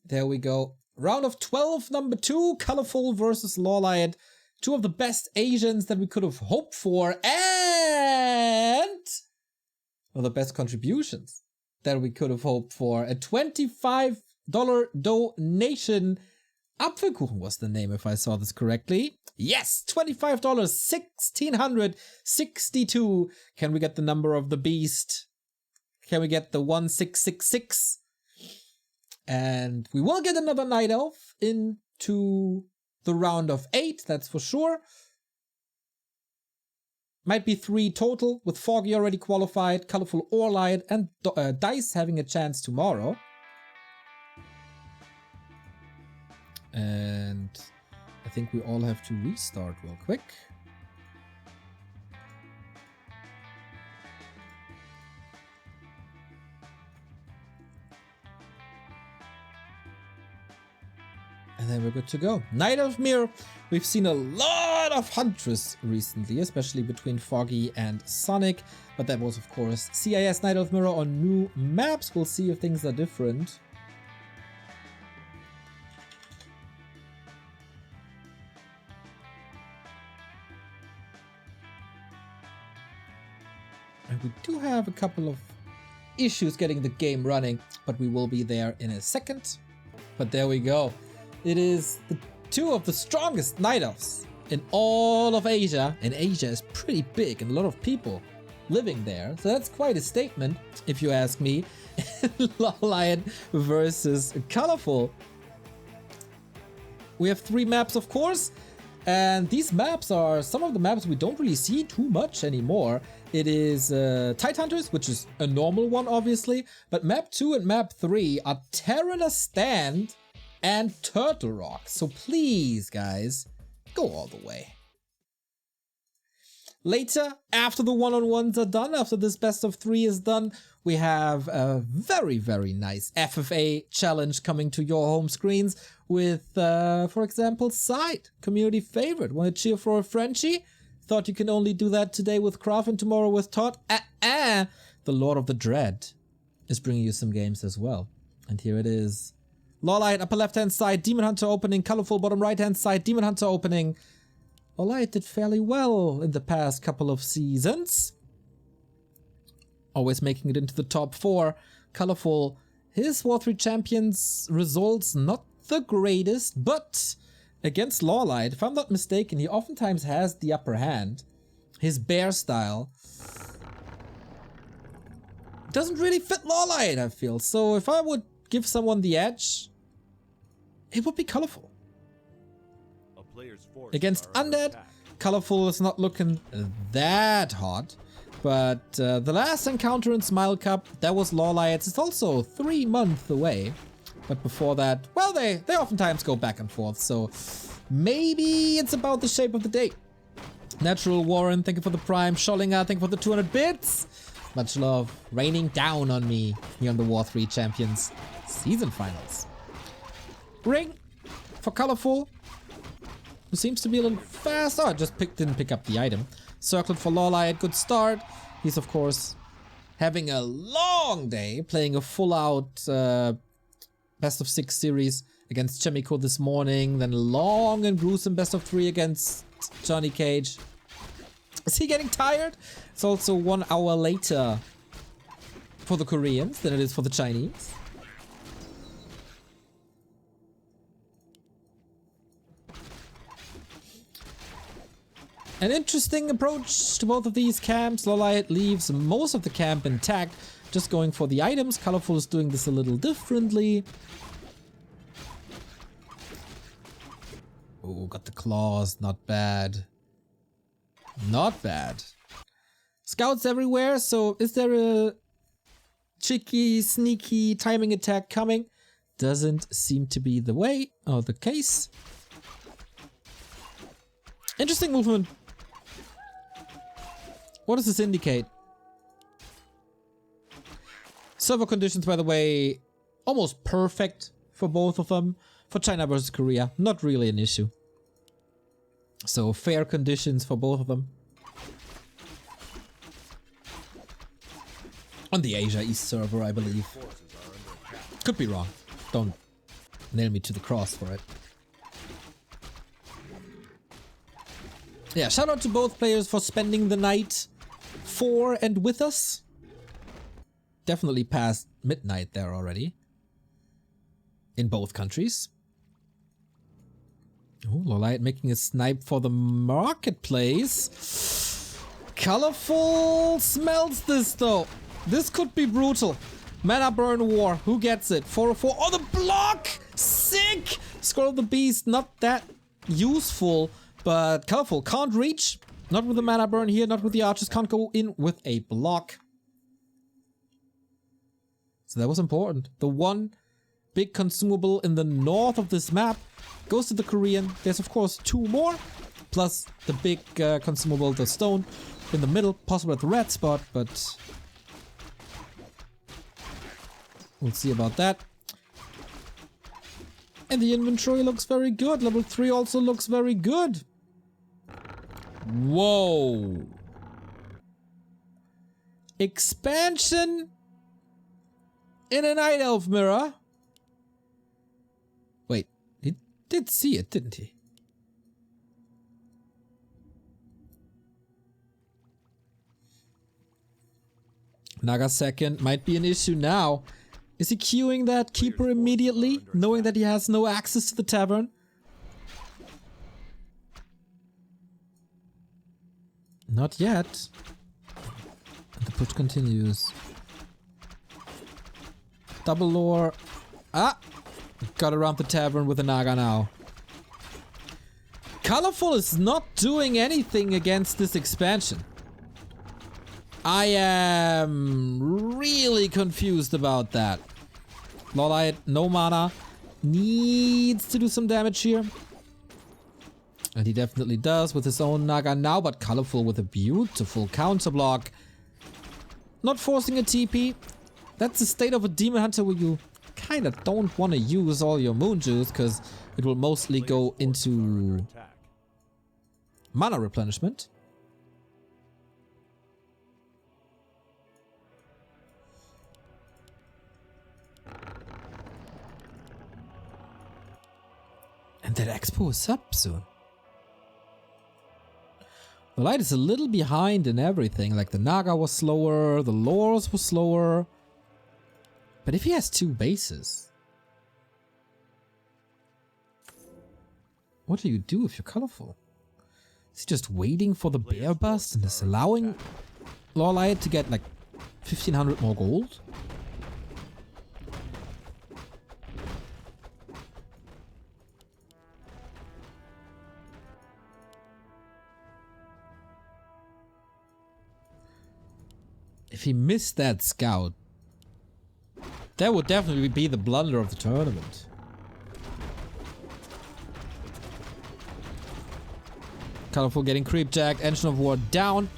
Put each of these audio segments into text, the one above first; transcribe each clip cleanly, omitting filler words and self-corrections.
There we go. Round of 12, number 2, Colorful versus LawLiet. Two of the best Asians that we could have hoped for, and one of the best contributions that we could have hoped for. A $25 donation. Apfelkuchen was the name, if I saw this correctly. Yes, $25, 1,662. Can we get the number of the beast? Can we get the 1666? And we will get another Night Elf into the round of 8, that's for sure. Might be 3 total, with Foggy already qualified, Colorful or LawLiet, and Dice having a chance tomorrow. And I think we all have to restart real quick. And then we're good to go. Night of Mirror. We've seen a lot of Huntress recently, especially between Foggy and Sonic. But that was, of course, CIS Night of Mirror on new maps. We'll see if things are different. And we do have a couple of issues getting the game running, but we will be there in a second. But there we go. It is the 2 of the strongest Night Elves in all of Asia. And Asia is pretty big and a lot of people living there. So that's quite a statement, if you ask me. LawLiet versus Colorful. We have 3 maps, of course. And these maps are some of the maps we don't really see too much anymore. It is Tide Hunters, which is a normal one, obviously. But map 2 and map 3 are Terenas Stand and Turtle Rock. So please, guys, go all the way. Later, after the one-on-ones are done, after this best of 3 is done, we have a very, very nice FFA challenge coming to your home screens with, for example, Side, community favorite. Want to cheer for a Frenchie? Thought you can only do that today with Craft and tomorrow with Todd? The Lord of the Dread is bringing you some games as well. And here it is. LawLiet upper left-hand side, Demon Hunter opening, Colorful bottom right-hand side, Demon Hunter opening. LawLiet did fairly well in the past couple of seasons. Always making it into the top 4. Colorful, his W3Champions results not the greatest, but against LawLiet, if I'm not mistaken, he oftentimes has the upper hand. His bear style doesn't really fit LawLiet, I feel. So if I would give someone the edge, it would be Colorful. Against Undead, Colorful is not looking that hot. But the last encounter in Smile Cup, that was LawLiet's. It's also 3 months away. But before that, well, they oftentimes go back and forth. So maybe it's about the shape of the day. Natural Warren, thank you for the Prime. Schollinger, thank you for the 200 bits. Much love. Raining down on me here on the W3Champions season finals. Ring for Colorful, who seems to be a little fast. Oh, I just didn't pick up the item. Circlet for LawLiet, good start. He's, of course, having a long day, playing a full-out best of 6 series against Chemico this morning, then a long and gruesome best of 3 against Johnny Cage. Is he getting tired? It's also 1 hour later for the Koreans than it is for the Chinese. An interesting approach to both of these camps. LawLiet leaves most of the camp intact, just going for the items. Colorful is doing this a little differently. Oh, got the claws, not bad. Not bad. Scouts everywhere, so is there a cheeky, sneaky timing attack coming? Doesn't seem to be the way or the case. Interesting movement. What does this indicate? Server conditions, by the way, almost perfect for both of them. For China versus Korea, not really an issue. So fair conditions for both of them. On the Asia East server, I believe. Could be wrong. Don't nail me to the cross for it. Yeah, shout out to both players for spending the night for and with us. Definitely past midnight there already. In both countries. Oh, LawLiet making a snipe for the marketplace. Colorful smells this though. This could be brutal. Mana burn war. Who gets it? 404. Oh, the block! Sick! Scroll of the Beast. Not that useful, but colorful. Can't reach. Not with the mana burn here. Not with the archers. Can't go in with a block. So that was important. The one big consumable in the north of this map goes to the Korean. There's of course 2 more. Plus the big consumable, the stone, in the middle. Possible at the red spot, but we'll see about that. And the inventory looks very good. Level 3 also looks very good. Whoa. Expansion in a Night Elf mirror. Wait, he did see it, didn't he? Naga second might be an issue now. Is he queuing that keeper immediately, knowing that he has no access to the tavern? Not yet. The push continues. Double lore. Ah! Got around the tavern with a Naga now. Colorful is not doing anything against this expansion. I am really confused about that. LawLiet, no mana. Needs to do some damage here. And he definitely does with his own Naga now, but colorful with a beautiful counter block. Not forcing a TP. That's the state of a Demon Hunter where you kind of don't want to use all your Moon Juice because it will mostly go into mana replenishment. And that expo is up soon. The light is a little behind in everything, like the Naga was slower, the lores was slower. But if he has 2 bases, what do you do if you're colorful? Is he just waiting for the bear bust and is allowing LawLiet to get like 1500 more gold? If he missed that scout, that would definitely be the blunder of the tournament. Colorful getting creepjacked, Engine of War down.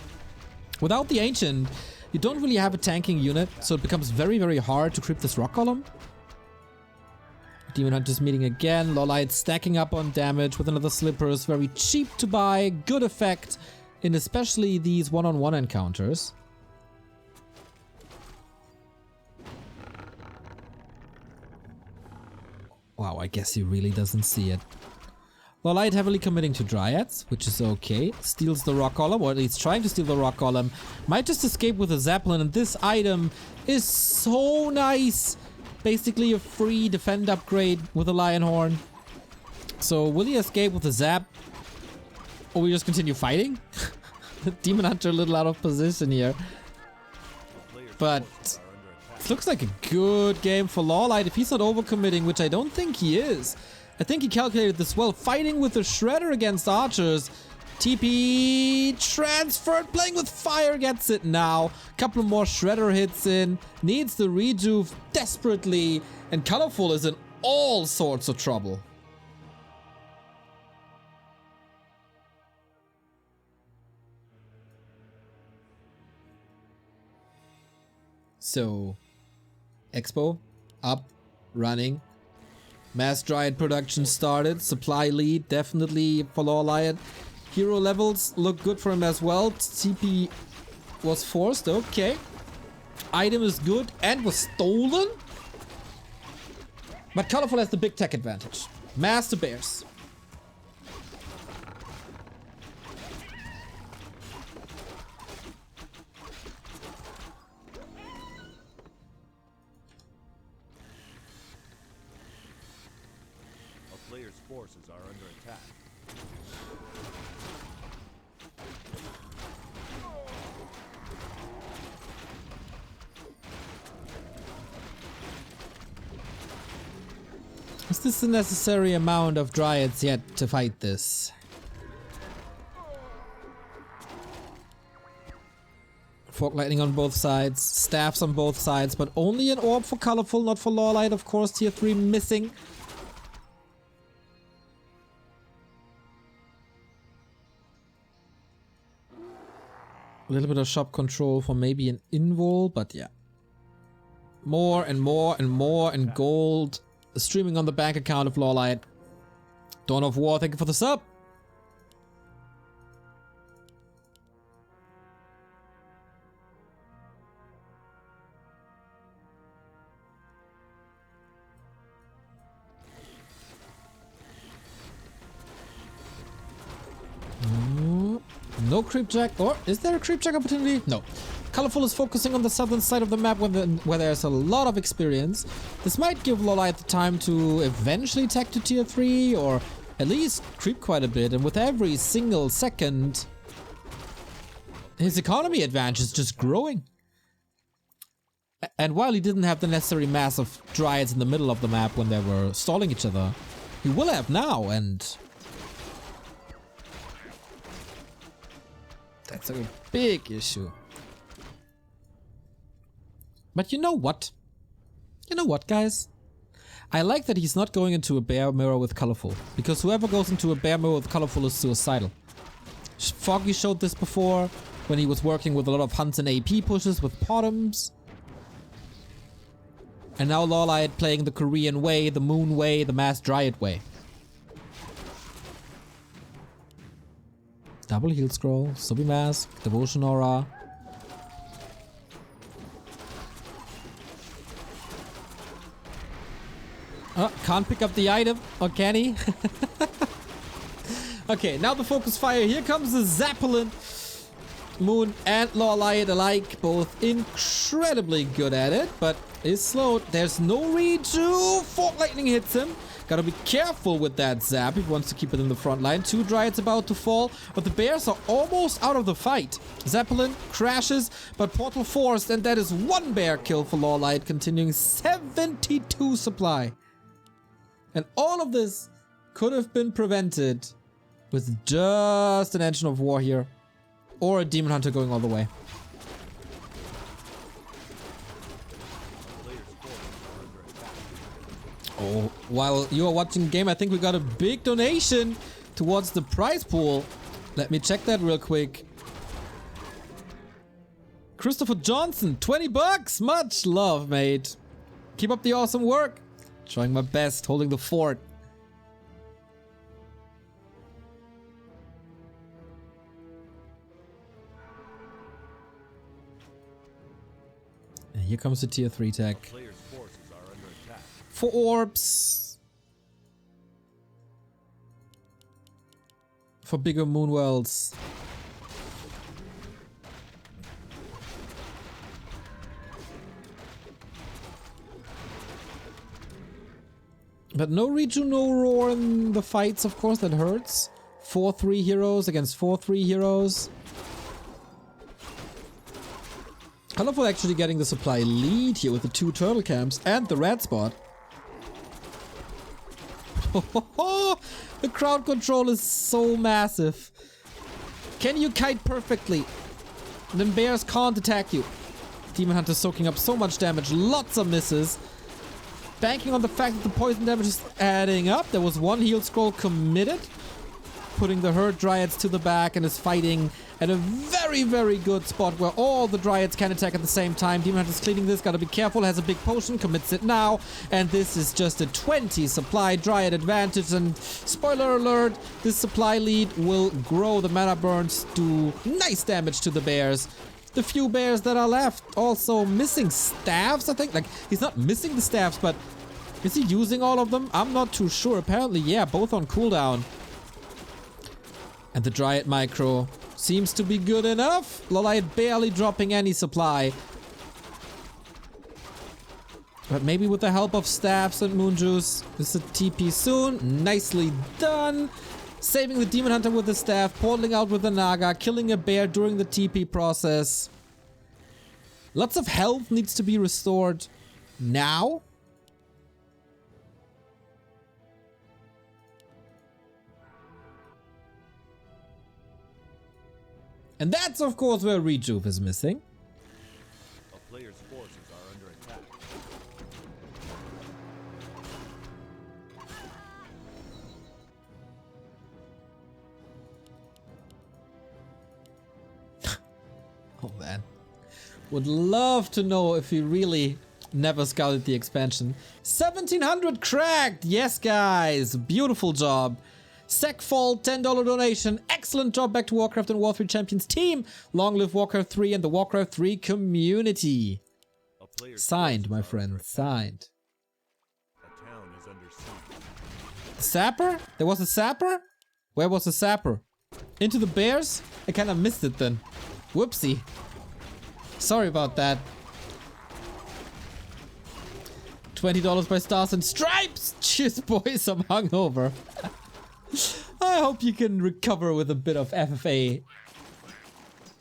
Without the Ancient, you don't really have a tanking unit, so it becomes very, very hard to creep this rock column. Demon Hunters meeting again, LawLiet stacking up on damage with another Slippers, very cheap to buy, good effect in especially these one-on-one encounters. Wow, I guess he really doesn't see it. LawLiet heavily committing to Dryads, which is okay. Steals the rock column, or at least trying to steal the rock column. Might just escape with a Zeppelin, and this item is so nice. Basically a free defend upgrade with a Lion Horn. So will he escape with a Zap? Or we just continue fighting? Demon Hunter a little out of position here. But it looks like a good game for LawLiet if he's not overcommitting, which I don't think he is. I think he calculated this well. Fighting with the Shredder against archers. TP transferred, playing with fire, gets it now. Couple more Shredder hits in. Needs the rejuve desperately. And Colorful is in all sorts of trouble. So, Expo, up, running. Mass Dryad production started. Supply lead, definitely for LawLiet. Hero levels look good for him as well. TP was forced, okay. Item is good and was stolen. But Colorful has the big tech advantage. Master Bears. A player's forces are under attack. Is this the necessary amount of Dryads yet to fight this? Fork Lightning on both sides, Staffs on both sides, but only an Orb for Colorful, not for LawLiet, of course, tier 3 missing. A little bit of shop control for maybe an invul, but yeah. More and more and more and gold streaming on the bank account of LawLiet. Dawn of War, thank you for the sub. No creep jack, or is there a creep jack opportunity? No. Colorful is focusing on the southern side of the map where there's a lot of experience. This might give LawLiet the time to eventually tech to tier 3 or at least creep quite a bit, and with every single second his economy advantage is just growing. And while he didn't have the necessary mass of Dryads in the middle of the map when they were stalling each other, he will have now, and that's a big issue. But you know what? You know what, guys? I like that he's not going into a bear mirror with Colorful, because whoever goes into a bear mirror with Colorful is suicidal. Foggy showed this before when he was working with a lot of hunts and AP pushes with Bottoms. And now LawLiet playing the Korean way, the Moon way, the Mass Dryad way. Double heal scroll, Subi Mask, Devotion Aura. Oh, can't pick up the item, or can he? Okay, now the focus fire. Here comes the Zeppelin. Moon and LawLiet alike, both incredibly good at it, but is slowed. There's no redo. Fork Lightning hits him. Gotta be careful with that zap if he wants to keep it in the front line. 2 Dryads about to fall, but the bears are almost out of the fight. Zeppelin crashes, but Portal forced, and that is 1 bear kill for LawLiet, continuing 72 supply. And all of this could have been prevented with just an Engine of War here, or a Demon Hunter going all the way. Oh, while you are watching the game, I think we got a big donation towards the prize pool. Let me check that real quick. Christopher Johnson, 20 bucks. Much love, mate. Keep up the awesome work. Trying my best, holding the fort. And here comes the tier 3 tech. For orbs. For bigger moon worlds. But no Riju, no Roar in the fights, of course, that hurts. 4-3 heroes against 4-3 heroes. Colorful actually getting the supply lead here with the 2 turtle camps and the red spot. The crowd control is so massive. Can you kite perfectly? Then bears can't attack you. Demon Hunter soaking up so much damage, lots of misses. Banking on the fact that the poison damage is adding up. There was 1 heal scroll committed, putting the herd Dryads to the back, and is fighting at a very, very good spot where all the Dryads can attack at the same time. Demon Hunter's cleaning this, gotta be careful, has a big potion, commits it now, and this is just a 20 supply Dryad advantage, and spoiler alert, this supply lead will grow. The mana burns do nice damage to the bears. The few bears that are left also missing staffs, I think. Like, he's not missing the staffs, but Is he using all of them? I'm not too sure. Apparently, yeah, both on cooldown. And the Dryad Micro seems to be good enough. LawLiet barely dropping any supply. But maybe with the help of staffs and moon juice. This is a TP soon. Nicely done. Saving the Demon Hunter with the staff. Portaling out with the Naga. Killing a bear during the TP process. Lots of health needs to be restored now. And that's of course where Rejuve is missing. A player's forces are under attack. Oh man. Would love to know if he really never scouted the expansion. 1700 cracked! Yes guys! Beautiful job. Secfall, $10 donation. Excellent job back to Warcraft and W3Champions team. Long live Warcraft 3 and the Warcraft 3 community. Signed, my friend. Signed. A town is under siege. Sapper? There was a sapper? Where was the sapper? Into the bears? I kind of missed it then. Whoopsie. Sorry about that. $20 by Stars and Stripes! Cheers, boys. I'm hungover. I hope you can recover with a bit of FFA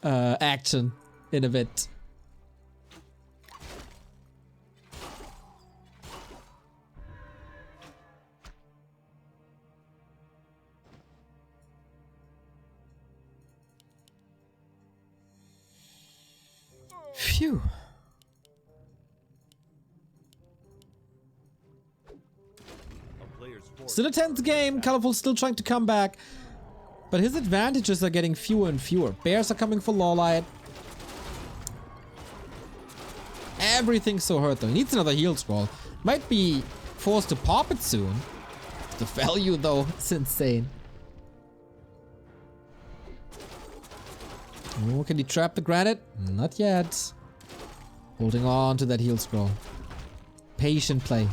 action in a bit. Phew. Still a tense game. Colorful still trying to come back. But his advantages are getting fewer and fewer. Bears are coming for LawLiet. Everything's so hurt though. He needs another heal scroll. Might be forced to pop it soon. The value though, it's insane. Oh, can he trap the granite? Not yet. Holding on to that heal scroll. Patient play.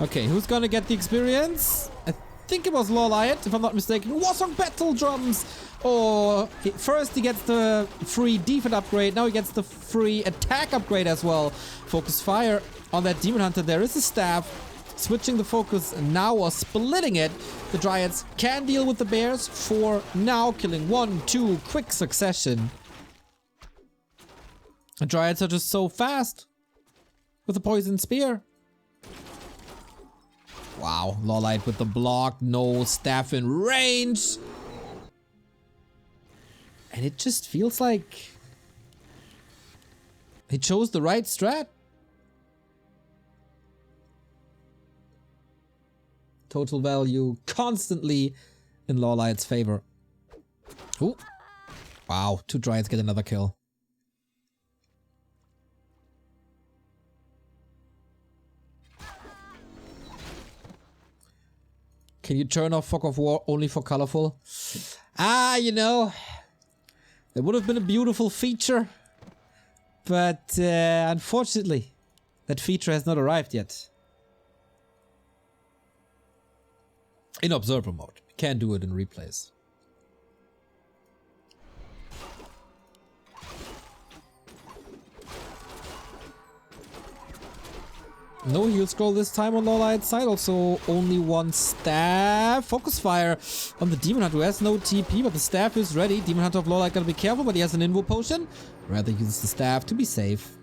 Okay, who's gonna get the experience? I think it was LawLiet, if I'm not mistaken. Warsong Battle Drums! Or first he gets the free defense upgrade, now he gets the free attack upgrade as well. Focus fire on that Demon Hunter. There is a staff. Switching the focus now or splitting it. The Dryads can deal with the bears for now, killing 1, 2, quick succession. The Dryads are just so fast with the poison spear. Wow, LawLiet with the block, no staff in range. And it just feels like he chose the right strat. Total value constantly in LawLiet's favor. Ooh. Wow, 2 Dryads get another kill. Can you turn off Fog of War only for colorful? Ah, you know, that would have been a beautiful feature. But unfortunately, that feature has not arrived yet. In observer mode. Can't do it in replays. No heal scroll this time on LawLiet's side. Also, only 1 staff. Focus fire on the Demon Hunter who has no TP, but the staff is ready. Demon Hunter of LawLiet gotta be careful, but he has an invo potion. Rather use the staff to be safe.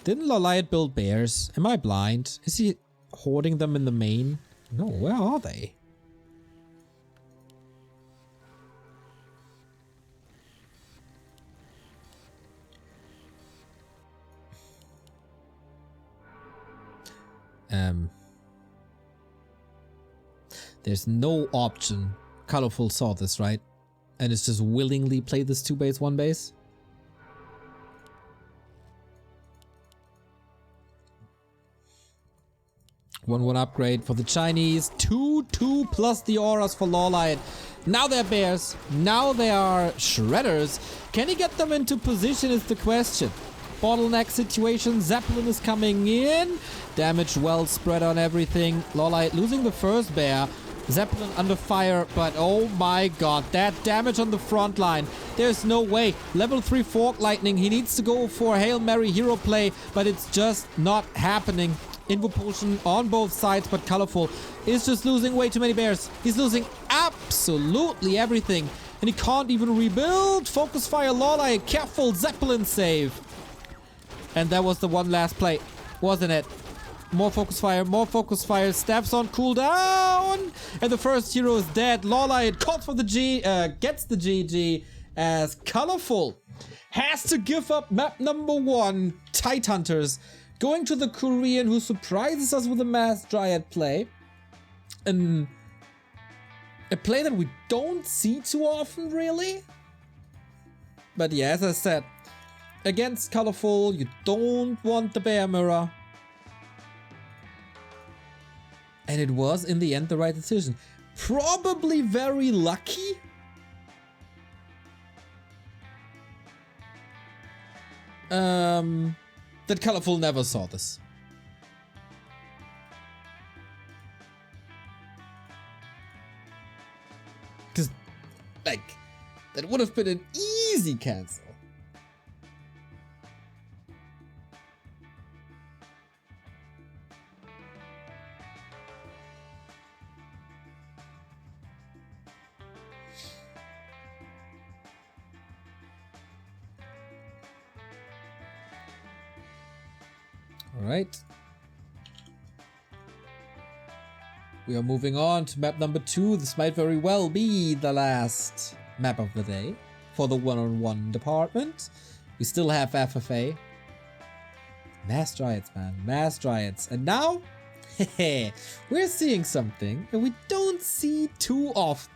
Didn't LawLiet build bears? Am I blind? Is he hoarding them in the main? No, where are they? There's no option. Colorful saw this, right? And it's just willingly play this 2 base, 1 base. 1-1 upgrade for the Chinese. 2-2 plus the auras for LawLiet. Now they're bears. Now they are shredders. Can he get them into position is the question. Bottleneck situation. Zeppelin is coming in. Damage well spread on everything. LawLiet losing the first bear. Zeppelin under fire, but oh my god, that damage on the front line. There's no way. Level 3 Fork Lightning. He needs to go for Hail Mary hero play, but it's just not happening. Invo Potion on both sides, but Colorful is just losing way too many bears. He's losing absolutely everything, and he can't even rebuild. Focus Fire LawLiet, careful, Zeppelin save. And that was the one last play, wasn't it? More focus fire, steps on cooldown, and the first hero is dead. LawLiet calls for the gets the GG as Colorful has to give up map number 1, Tide Hunters, going to the Korean who surprises us with a Mass Dryad play. A play that we don't see too often, really. But yeah, as I said, against Colorful, you don't want the Bear Mirror. And it was, in the end, the right decision. Probably very lucky. That Colorful never saw this. Because, like, that would have been an easy cancel. Alright. We are moving on to map number 2. This might very well be the last map of the day for the one-on-one department. We still have FFA. Mass Dryads, man. Mass Dryads. And now, we're seeing something that we don't see too often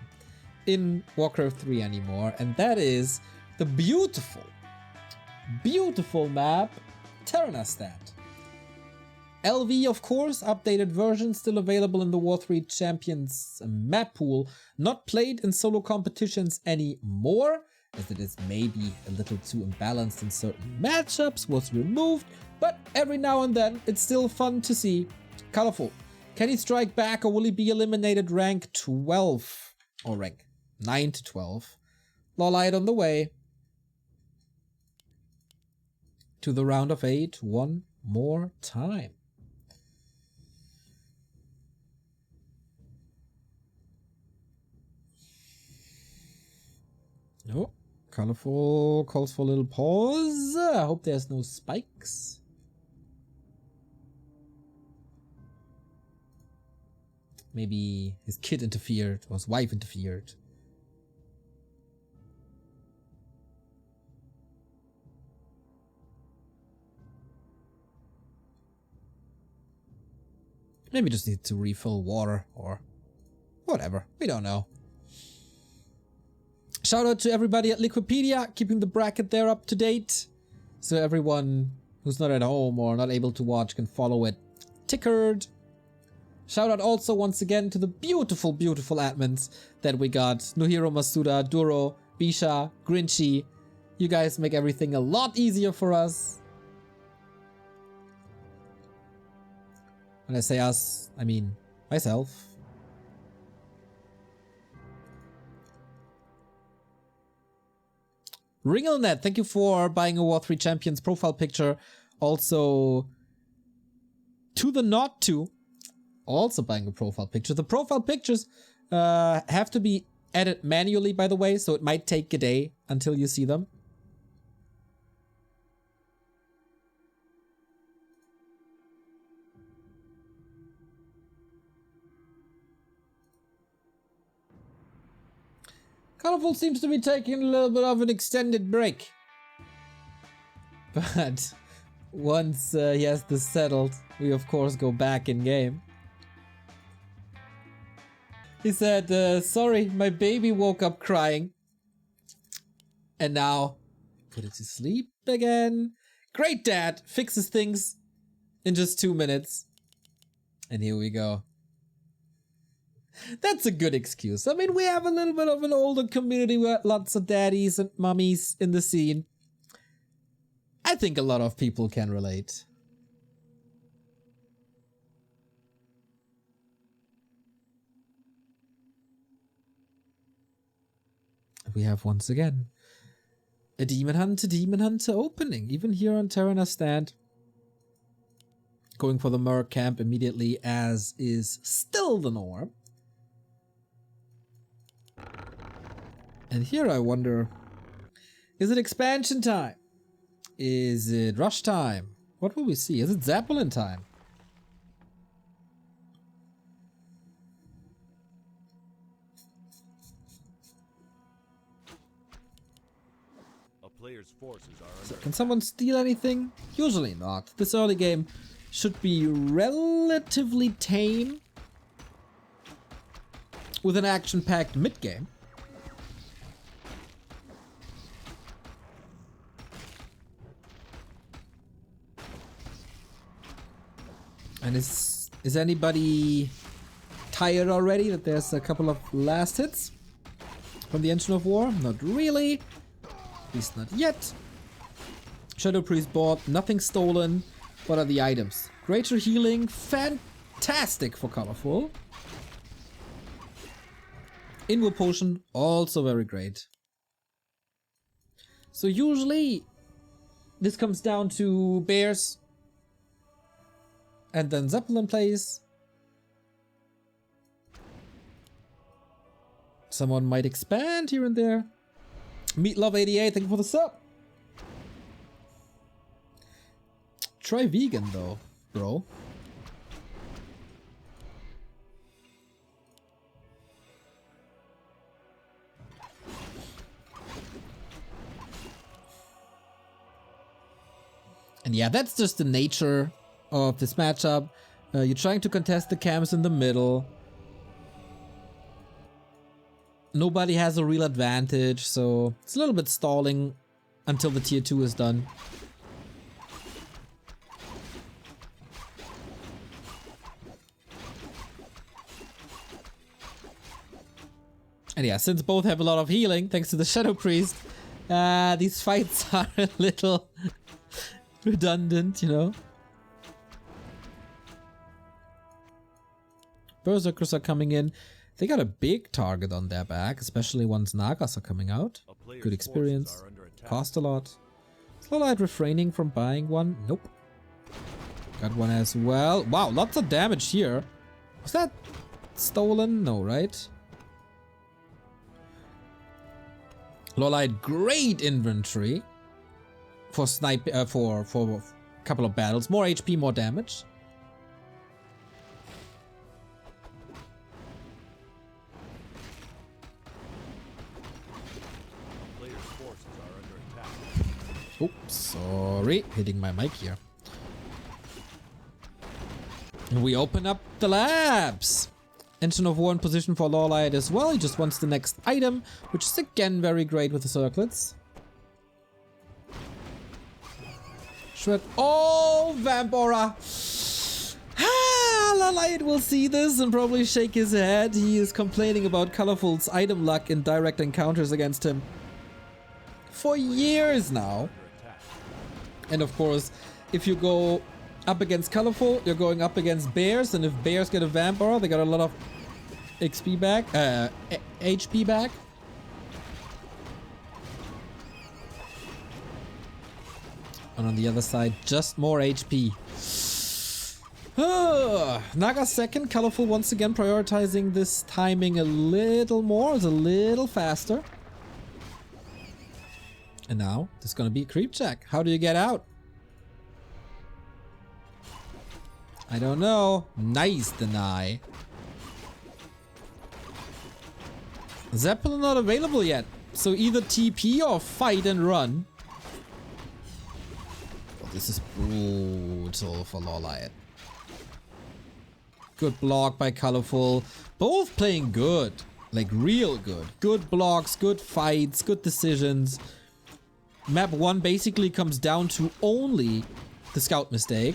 in Warcraft 3 anymore. And that is the beautiful, beautiful map, Terenas. LV, of course, updated version, still available in the W3Champions map pool. Not played in solo competitions anymore, as it is maybe a little too imbalanced in certain matchups, was removed, but every now and then it's still fun to see. Colorful. Can he strike back, or will he be eliminated rank 12? Or rank 9 to 12. LawLiet on the way to the round of 8 one more time. Oh, Colorful calls for a little pause. I hope there's no spikes. Maybe his kid interfered, or his wife interfered. Maybe just need to refill water, or whatever. We don't know. Shout out to everybody at Liquipedia, keeping the bracket there up to date, so everyone who's not at home or not able to watch can follow it tickered. Shout out also once again to the beautiful, beautiful admins that we got. Nuhiro Masuda, Duro, Bisha, Grinchy. You guys make everything a lot easier for us. When I say us, I mean myself. Ringelnet, thank you for buying a W3Champions profile picture. Also, to the not to, also buying a profile picture. The profile pictures have to be added manually, by the way, so it might take a day until you see them. Colorful seems to be taking a little bit of an extended break. But once he has this settled, we of course go back in game. He said, sorry, my baby woke up crying. And now, put it to sleep again. Great dad, fixes things in just 2 minutes. And here we go. That's a good excuse. I mean, we have a little bit of an older community with lots of daddies and mummies in the scene. I think a lot of people can relate. We have once again a Demon Hunter opening, even here on Terenas stand. Going for the Merc camp immediately, as is still the norm. And here I wonder, is it expansion time? Is it rush time? What will we see? Is it Zeppelin time? Player's forces are So can someone steal anything? Usually not. This early game should be relatively tame, with an action-packed mid-game. And is anybody tired already that there's a couple of last hits from the Engine of War? Not really. At least not yet. Shadow Priest bought, nothing stolen. What are the items? Greater healing, fantastic for colorful. Inward potion, also very great. So usually this comes down to bears and then Zeppelin plays. Someone might expand here and there. Meatlove88, thank you for the sub. Try vegan though, bro. And yeah, that's just the nature of this matchup. You're trying to contest the camps in the middle. Nobody has a real advantage, so it's a little bit stalling until the tier 2 is done. And yeah, since both have a lot of healing, thanks to the Shadow Priest, these fights are a little redundant, you know. Berserkers are coming in. They got a big target on their back, especially once Nagas are coming out. Good experience. Cost a lot. Is LawLiet refraining from buying one? Nope. Got one as well. Wow, lots of damage here. Was that stolen? No, right? LawLiet, great inventory for snipe for a couple of battles. More HP, more damage. Oops, sorry, hitting my mic here. And we open up the labs. Engine of War in position for LawLiet as well. He just wants the next item, which is again very great with the circlets. Shred. Oh, Vamp Aura. LawLiet will see this and probably shake his head. He is complaining about Colorful's item luck in direct encounters against him for years now. And of course, if you go up against Colorful, you're going up against bears, and if bears get a Vamp Aura, they got a lot of XP back, HP back. And on the other side, just more HP. Naga second, Colorful once again prioritizing this timing a little more, is a little faster. And now, there's gonna be a creep check. How do you get out? I don't know. Nice deny. Zeppelin not available yet. So either TP or fight and run. Oh, this is brutal for LawLiet. Good block by Colorful. Both playing good. Like real good. Good blocks, good fights, good decisions. Map 1 basically comes down to only the scout mistake.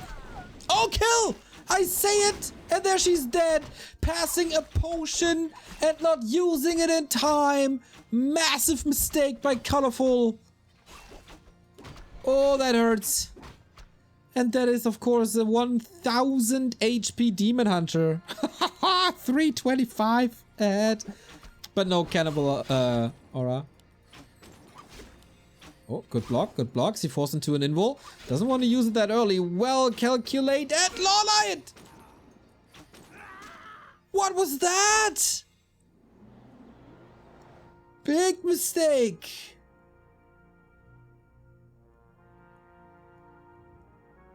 Oh, kill! I say it, and there she's dead. Passing a potion and not using it in time. Massive mistake by Colorful. Oh, that hurts. And that is, of course, a 1000 HP Demon Hunter. 325 ahead. But no Cannibal Aura. Oh, good block, good block. He forced into an invul. Doesn't want to use it that early. Well calculated. LawLiet! What was that? Big mistake.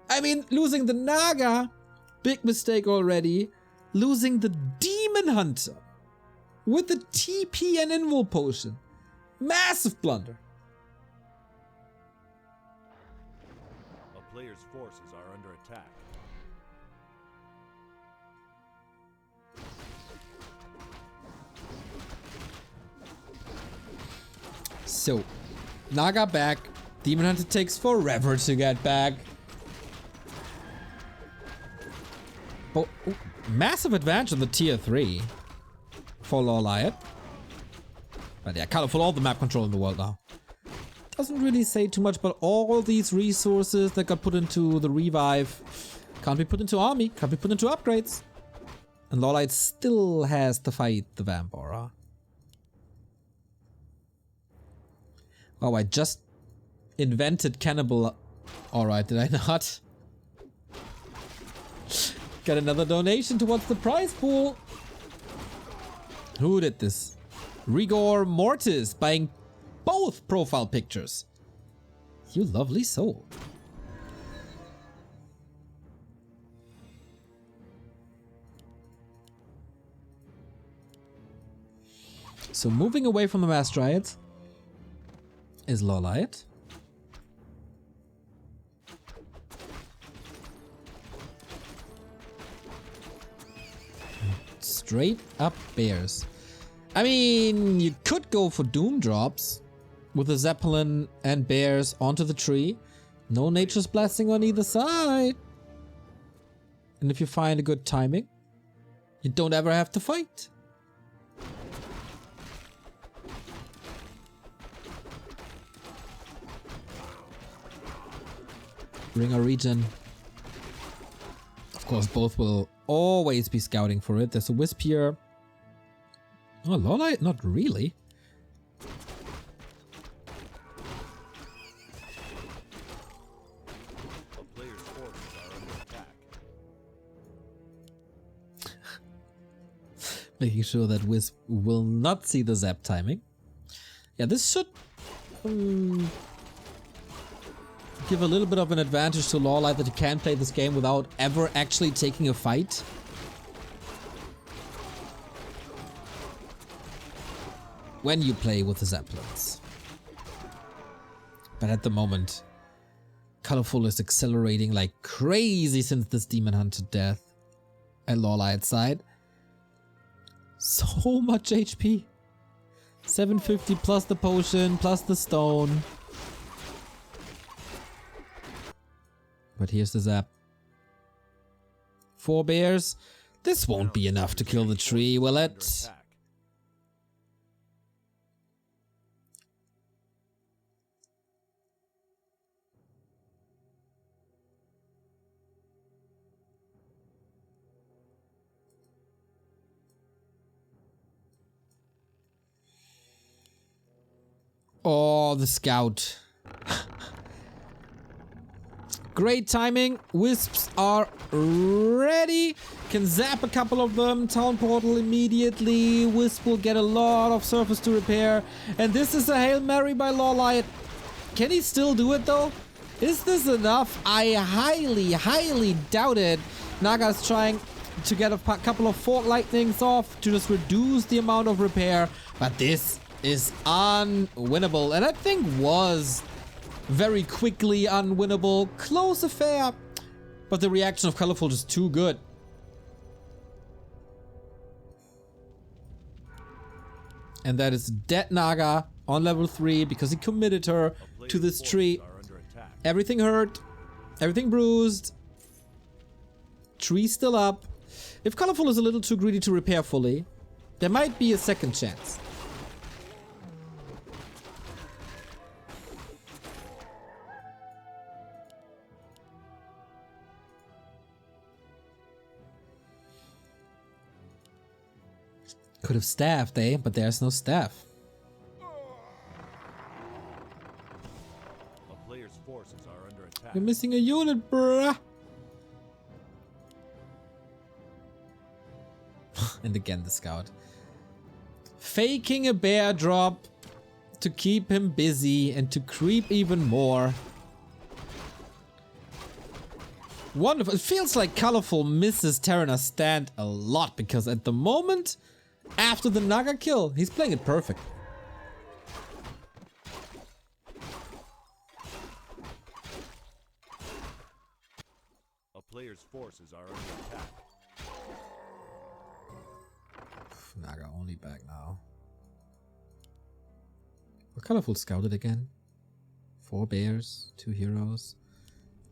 I mean, losing the Naga, big mistake already. Losing the Demon Hunter with the TP and invul potion. Massive blunder. A player's forces are under attack. So, Naga back. Demon Hunter takes forever to get back. Oh, massive advantage on the tier 3 for LawLiet. But yeah, colorful, all the map control in the world now. Doesn't really say too much, but all these resources that got put into the revive can't be put into army, can't be put into upgrades. And LawLiet still has to fight the Vampora. Oh, I just invented Cannibal. Alright, did I not? Got another donation towards the prize pool. Who did this? Rigor Mortis buying both profile pictures. You lovely soul. So moving away from the Mass Dryads is LawLiet. Straight up bears. I mean, you could go for Doom drops with a Zeppelin and bears onto the tree. No Nature's Blessing on either side. And if you find a good timing, you don't ever have to fight. Bring a regen. Of course, both will always be scouting for it. There's a Wisp here. Oh, LawLiet? Not really. A player's forces are under attack. Making sure that Wisp will not see the zap timing. Yeah, this should give a little bit of an advantage to LawLiet that you can play this game without ever actually taking a fight. When you play with the Zeppelins. But at the moment, Colorful is accelerating like crazy since this Demon Hunter death at LawLiet's side. So much HP. 750 plus the potion, plus the stone. But here's the zap. 4 bears. This won't be enough to kill the tree, will it? Oh, the scout. Great timing. Wisps are ready. Can zap a couple of them. Town portal immediately. Wisp will get a lot of surface to repair. And this is a Hail Mary by LawLiet. Can he still do it though? Is this enough? I highly doubt it. Naga's trying to get a couple of Fort Lightnings off to just reduce the amount of repair. But this is unwinnable. And I think was very quickly unwinnable. Close affair. But the reaction of Colorful is too good. And that is dead Naga on level 3 because he committed her to this tree. Everything hurt. Everything bruised. Tree's still up. If Colorful is a little too greedy to repair fully, there might be a second chance. Could have staffed, eh? But there's no staff. A player's forces are under attack. We're missing a unit, bruh. And again, the scout. Faking a bear drop to keep him busy and to creep even more. Wonderful. It feels like Colorful misses Terenas' stand a lot because at the moment, after the Naga kill, he's playing it perfect. A player's forces are under attack. Naga only back now. We're Colorful scouted again. 4 bears, 2 heroes.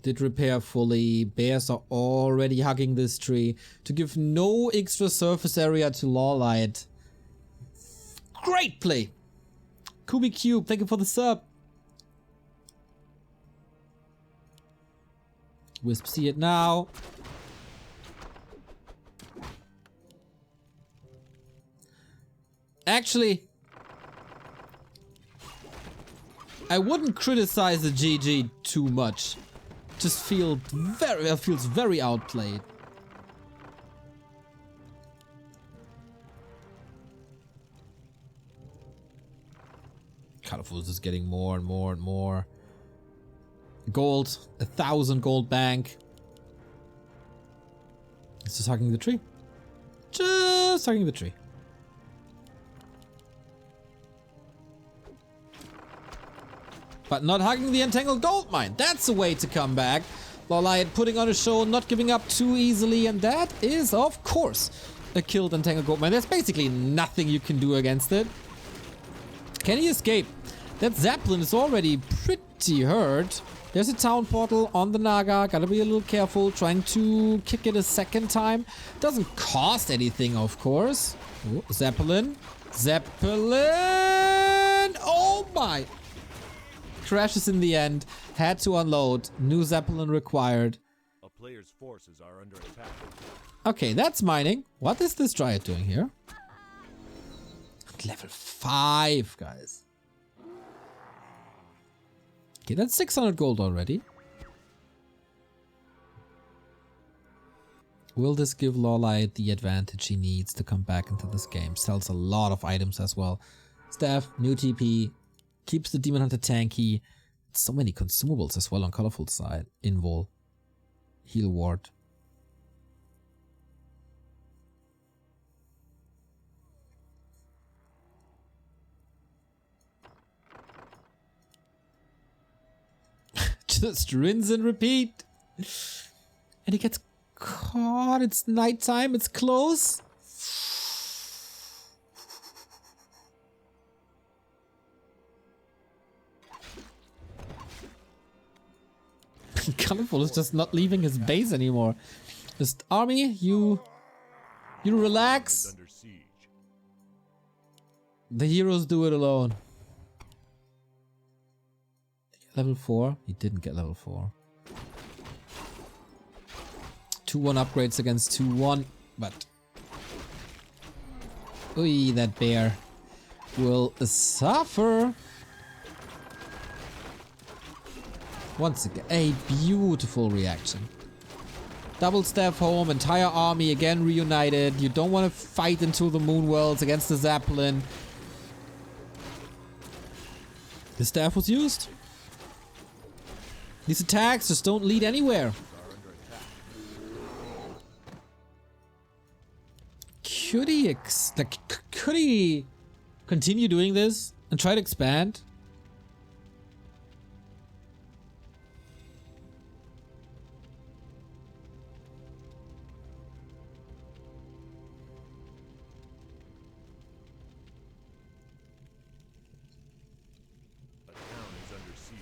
Did repair fully. Bears are already hugging this tree to give no extra surface area to LawLiet. Great play! Kubi Cube, thank you for the sub. Wisp, see it now. Actually, I wouldn't criticize the GG too much. Just feels very outplayed. Colorful is just getting more and more and more. Gold, 1,000 gold bank. It's just hugging the tree. Just hugging the tree. But not hugging the entangled gold mine. That's the way to come back. LawLiet putting on a show, not giving up too easily, and that is, of course, a killed entangled gold mine. There's basically nothing you can do against it. Can he escape? That Zeppelin is already pretty hurt. There's a town portal on the Naga. Gotta be a little careful. Trying to kick it a second time. Doesn't cost anything, of course. Ooh, Zeppelin. Zeppelin! Oh my! Crashes in the end. Had to unload. New Zeppelin required. A player's forces are under attack. Okay, that's mining. What is this Dryad doing here? Level 5, guys. Okay, that's 600 gold already. Will this give LawLiet the advantage he needs to come back into this game? Sells a lot of items as well. Staff, new TP. Keeps the Demon Hunter tanky. So many consumables as well on Colorful side. Invul. Heal ward. Just rinse and repeat. And he gets caught. It's nighttime. It's close. Colorful is just not leaving his base anymore. Just army, you relax. Under siege. The heroes do it alone. Level 4? He didn't get level 4. 2-1 upgrades against 2-1, but... Ui, that bear will suffer. Once again, a beautiful reaction. Double staff home, entire army again reunited. You don't want to fight into the moon worlds against the Zeppelin. The staff was used. These attacks just don't lead anywhere. Could he could he continue doing this and try to expand? A town is under siege.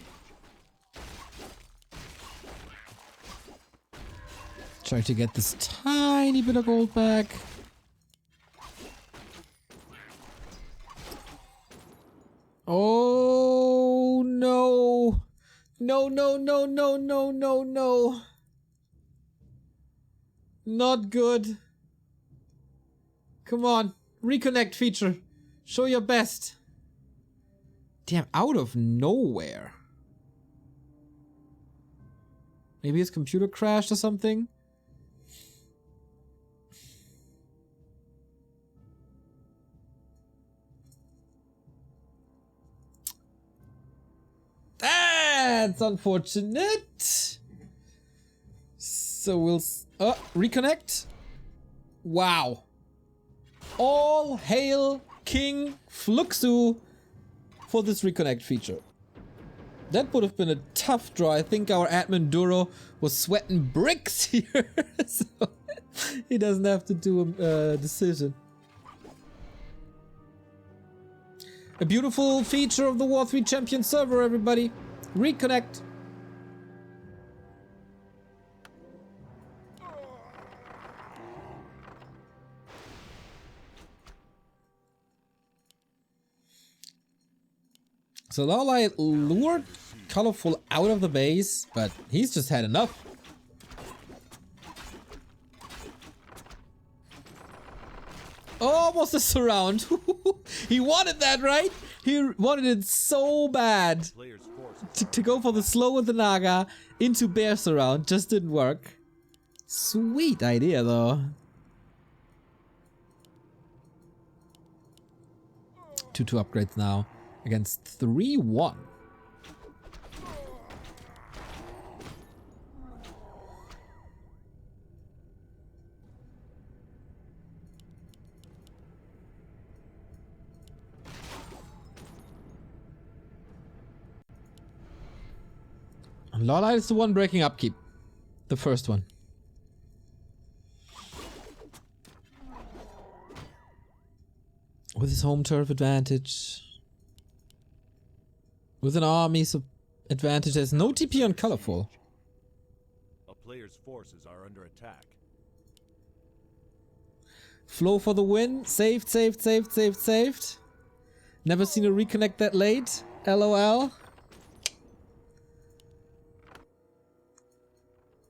Try to get this tiny bit of gold back. Oh no. No, no, no, no, no, no, no. Not good. Come on. Reconnect feature. Show your best. Damn, out of nowhere. Maybe his computer crashed or something? That's unfortunate. So we'll reconnect. Wow. All hail King Fluxu for this reconnect feature. That would have been a tough draw. I think our admin Duro was sweating bricks here. So he doesn't have to do a decision. A beautiful feature of the War3Champions server, everybody. Reconnect. So LawLiet lured Colorful out of the base, but he's just had enough. Almost a surround. He wanted that, right? He wanted it so bad. To go for the slow with the Naga into bear surround. Just didn't work. Sweet idea, though. 2-2 upgrades now against 3-1. LawLiet is the one breaking upkeep. The first one. With his home turf advantage. With an army advantage. There's no TP on Colorful. A player's forces are under attack. Flow for the win. Saved, saved, saved, saved, saved. Never seen a reconnect that late. LOL.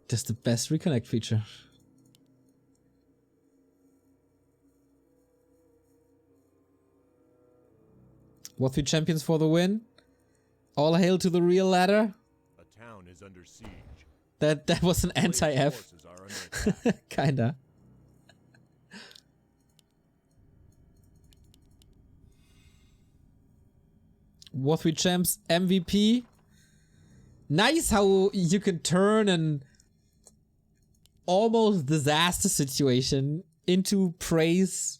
Just the best reconnect feature. War3Champions for the win. All hail to the real ladder. A town is under siege. That was an anti-F. Kinda. War3Champs MVP. Nice how you can turn an almost disaster situation into praise.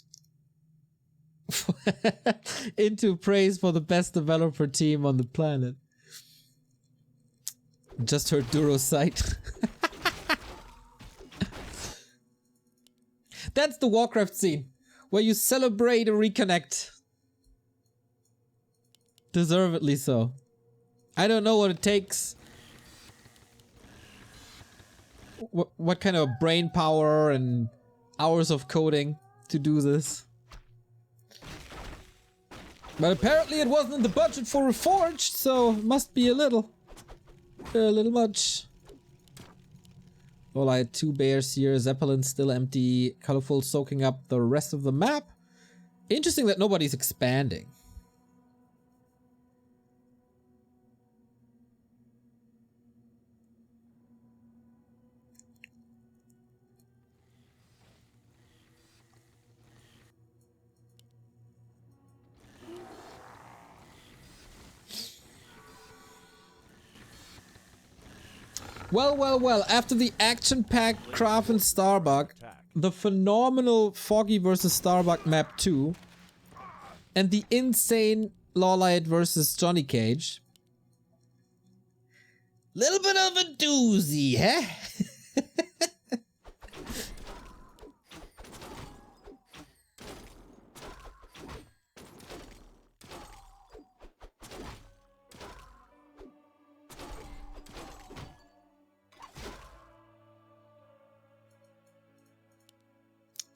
Into praise for the best developer team on the planet. Just heard Duro's site. That's the Warcraft scene, where you celebrate a reconnect. Deservedly so. I don't know what it takes. What kind of brain power and hours of coding to do this. But apparently it wasn't in the budget for Reforged, so must be a little much. Well, I had 2 bears here. Zeppelin still empty. Colorful soaking up the rest of the map. Interesting that nobody's expanding. Well, well, well, after the action-packed Craft and Starbuck, the phenomenal Foggy vs Starbuck map 2, and the insane LawLiet vs Johnny Cage. Little bit of a doozy, huh?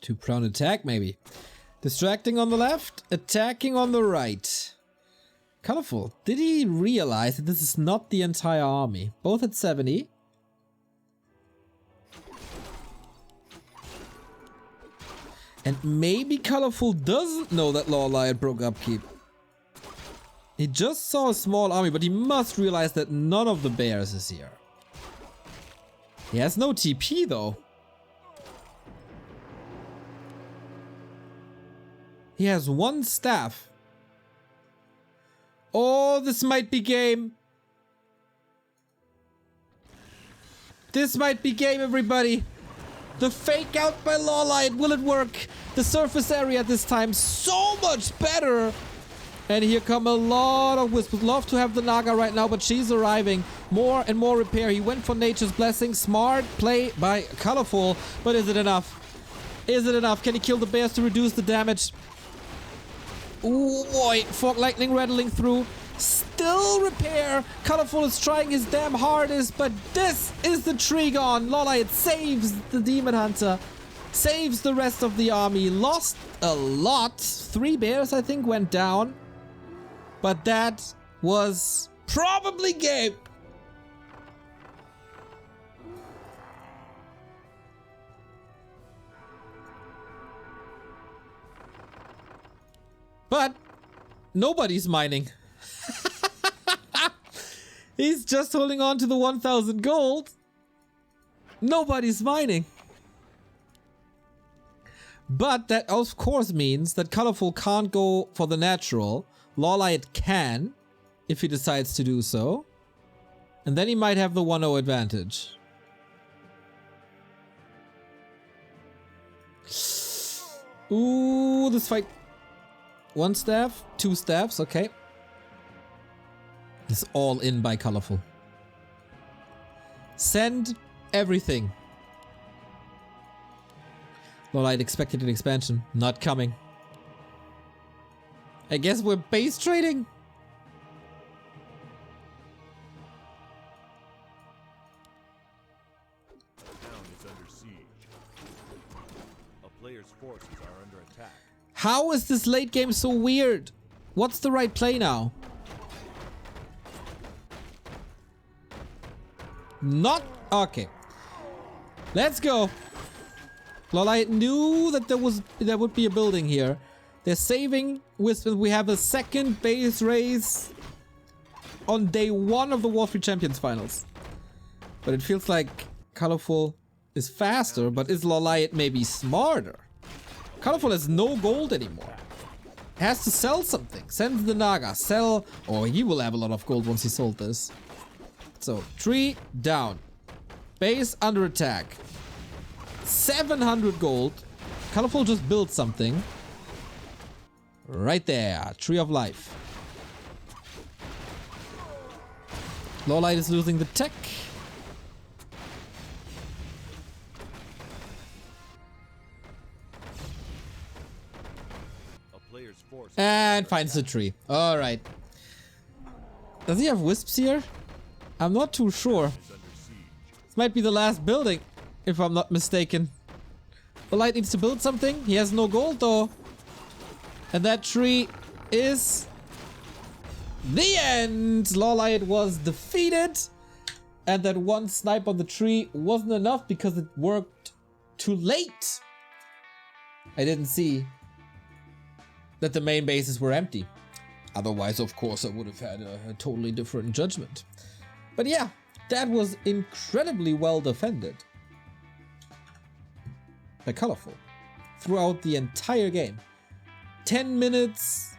Too prone attack, maybe. Distracting on the left, attacking on the right. Colorful. Did he realize that this is not the entire army? Both at 70. And maybe Colorful doesn't know that LawLiet broke upkeep. He just saw a small army, but he must realize that none of the bears is here. He has no TP though. He has one staff. Oh, this might be game. This might be game, everybody. The fake out by LawLiet, will it work? The surface area this time so much better. And here come a lot of wisps. Would love to have the Naga right now, but she's arriving. More and more repair. He went for Nature's Blessing. Smart play by Colorful. But is it enough? Is it enough? Can he kill the bears to reduce the damage? Ooh boy, Fog Lightning rattling through. Still repair. Colorful is trying his damn hardest, but this is the tree gone. LawLiet saves the Demon Hunter. Saves the rest of the army. Lost a lot. 3 bears, I think, went down. But that was probably game. But nobody's mining. He's just holding on to the 1,000 gold. Nobody's mining. But that of course means that Colorful can't go for the natural. LawLiet can, if he decides to do so. And then he might have the 1-0 advantage. Ooh, this fight. 1 staff, 2 staffs, okay. It's all in by Colorful. Send everything. LawLiet expected an expansion. Not coming. I guess we're base trading? The town is under siege. A player's forces are under attack. How is this late game so weird? What's the right play now? Not okay. Let's go. LawLiet knew that there would be a building here. They're saving Wisp. We have a second base raise on day 1 of the Warcraft finals. But it feels like Colorful is faster, but is LawLiet maybe smarter? Colorful has no gold anymore. Has to sell something. Send the Naga. Sell. Oh, he will have a lot of gold once he sold this. So, tree down. Base under attack. 700 gold. Colorful just built something. Right there. Tree of Life. LawLiet is losing the tech. And finds the tree. Alright. Does he have wisps here? I'm not too sure. This might be the last building, if I'm not mistaken. LawLiet needs to build something. He has no gold though. And that tree is the end. LawLiet was defeated. And that one snipe on the tree wasn't enough because it worked too late. I didn't see that the main bases were empty. Otherwise, of course, I would have had a totally different judgment. But yeah, that was incredibly well defended by Colorful throughout the entire game. 10 minutes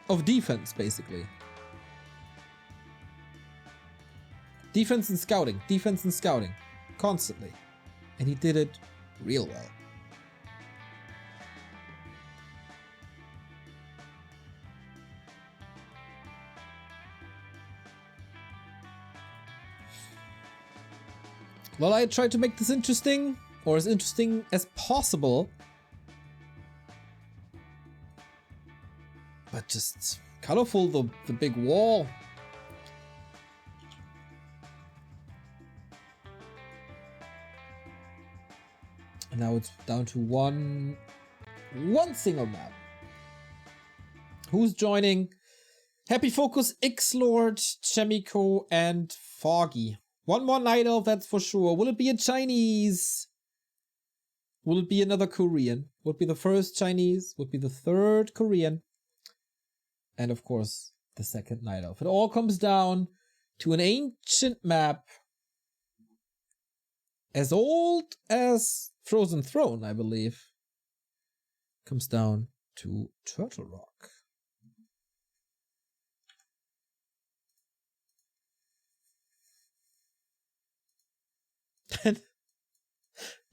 of defense, basically. Defense and scouting, constantly. And he did it real well. Well, I tried to make this interesting, or as interesting as possible. But just Colorful, the big wall. And now it's down to one single map. Who's joining? Happy Focus, X-Lord, Chemico, and Foggy. One more Night Elf, that's for sure. Will it be a Chinese? Will it be another Korean? Would be the first Chinese, would be the third Korean. And of course, the second Night Elf. It all comes down to an ancient map as old as Frozen Throne, I believe. Comes down to Turtle Rock.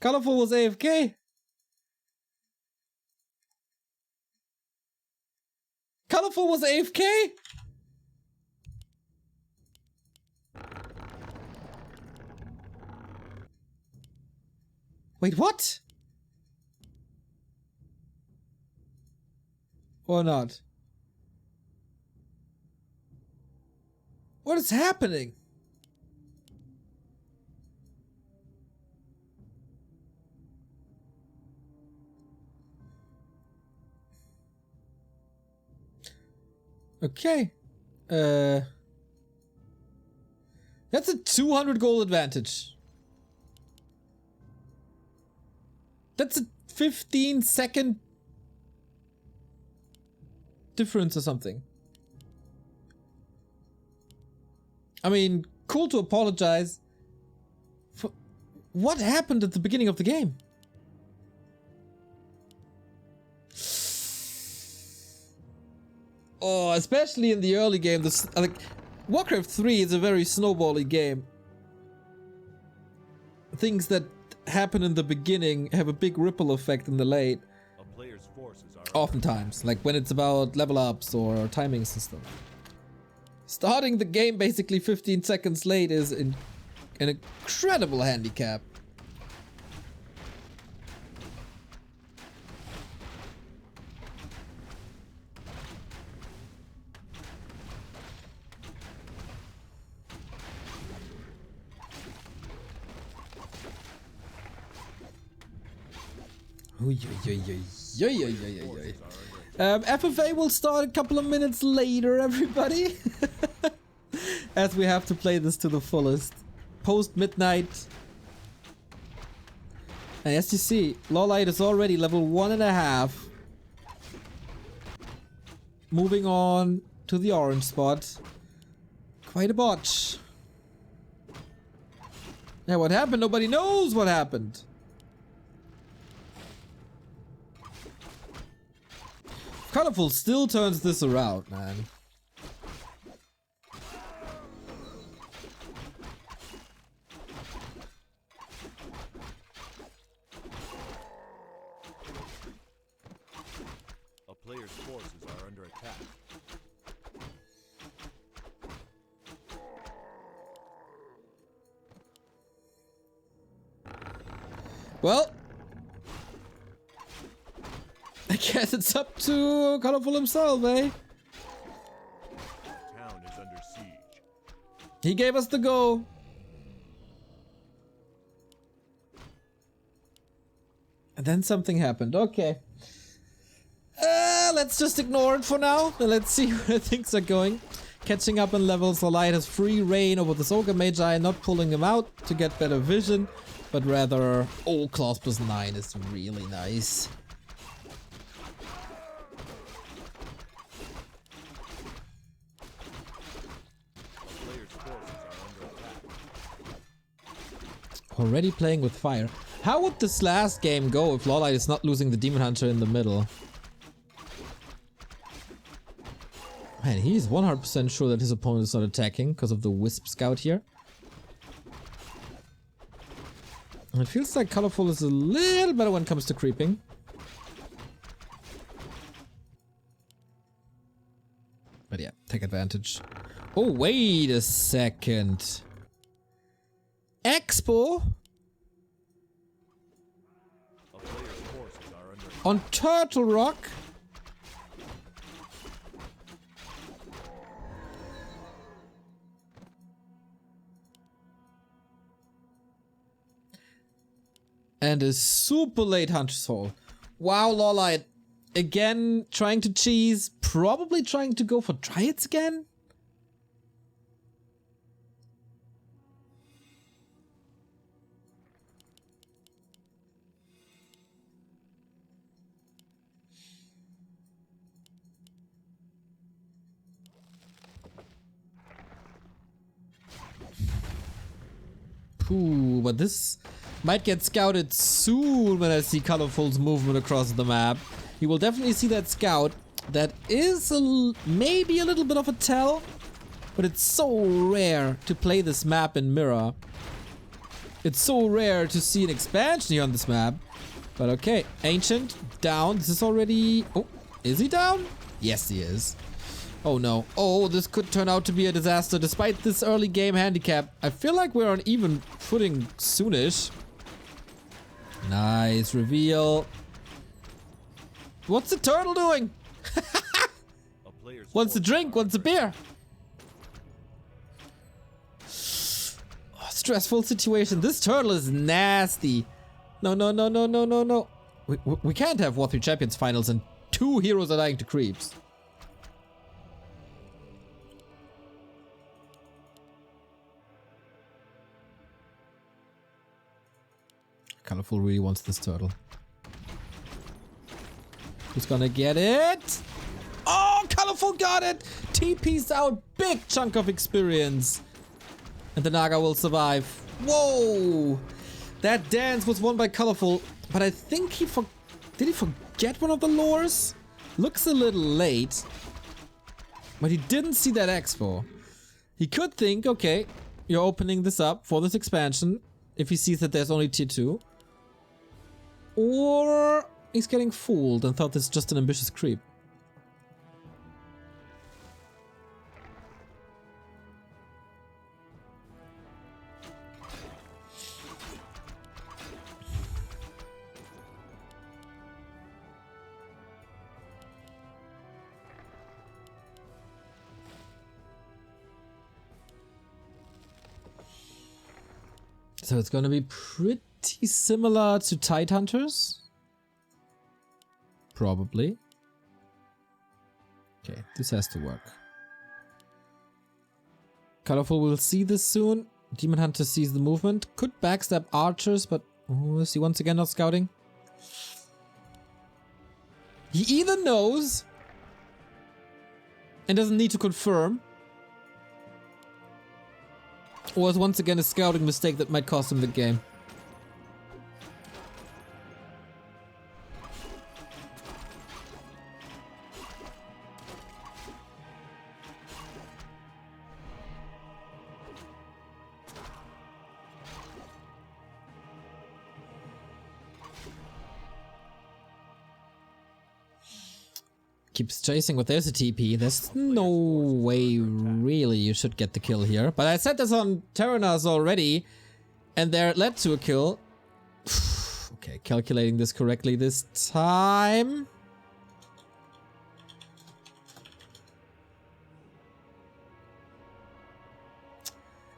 Colorful was AFK. Colorful was AFK. Wait, what? Or not? What is happening? Okay. That's a 200 goal advantage. That's a 15-second difference or something. I mean, cool to apologize for what happened at the beginning of the game. Oh, especially in the early game, like Warcraft 3 is a very snowbally game. Things that happen in the beginning have a big ripple effect in the late. A player's forces are Oftentimes, like when it's about level ups or timing system. Starting the game basically 15 seconds late is an incredible handicap. FFA will start a couple of minutes later, everybody. As we have to play this to the fullest. Post midnight. And as you see, LawLiet is already level 1.5. Moving on to the orange spot. Quite a botch. Yeah, what happened? Nobody knows what happened. Colorful still turns this around, man. a player's forces are under attack. Well, I guess it's up to Colorful himself, eh? The town is under siege. He gave us the go. And then something happened. Okay. Let's just ignore it for now. And let's see where things are going. Catching up in levels, LawLiet has free reign over the Ogre Magi, not pulling him out to get better vision, but rather, oh, class +9 is really nice. Already playing with fire. How would this last game go if LawLiet is not losing the Demon Hunter in the middle? Man, he's 100% sure that his opponent is not attacking because of the Wisp Scout here. And it feels like Colorful is a little better when it comes to creeping. But yeah, take advantage. Oh, wait a second. Expo A player's forces are under attack. on Turtle Rock. And a super late Hunter's Hole. Wow, LawLiet. Again, trying to cheese. Probably trying to go for Dryads again? Ooh, but this might get scouted soon when I see Colorful's movement across the map. He will definitely see that scout. That is maybe a little bit of a tell, but it's so rare to play this map in mirror. It's so rare to see an expansion here on this map. But okay, Ancient down. This is already... Oh, is he down? Yes, he is. Oh no. Oh, this could turn out to be a disaster despite this early game handicap. I feel like we're on even footing soonish. Nice reveal. What's the turtle doing? Wants a drink, wants a beer. Oh, stressful situation. This turtle is nasty. No, no, no, no, no, no, no. We can't have W3Champions finals and 2 heroes are dying to creeps. Colorful really wants this turtle. Who's gonna get it? Oh, Colorful got it! TP's out, big chunk of experience. And the Naga will survive. Whoa! That dance was won by Colorful, but I think did he forget one of the lures? Looks a little late. But he didn't see that expo. He could think, okay, you're opening this up for this expansion if he sees that there's only tier 2. Or he's getting fooled and thought this is just an ambitious creep. So it's gonna be pretty similar to Tidehunters? Probably. Okay, this has to work. Colorful will see this soon. Demon Hunter sees the movement. Could backstab archers, but is he once again not scouting? He either knows and doesn't need to confirm, or is once again a scouting mistake that might cost him the game. Keeps chasing, but there's a TP. There's no way really you should get the kill here. But I said this on Terenas already, and there led to a kill. Okay, calculating this correctly this time.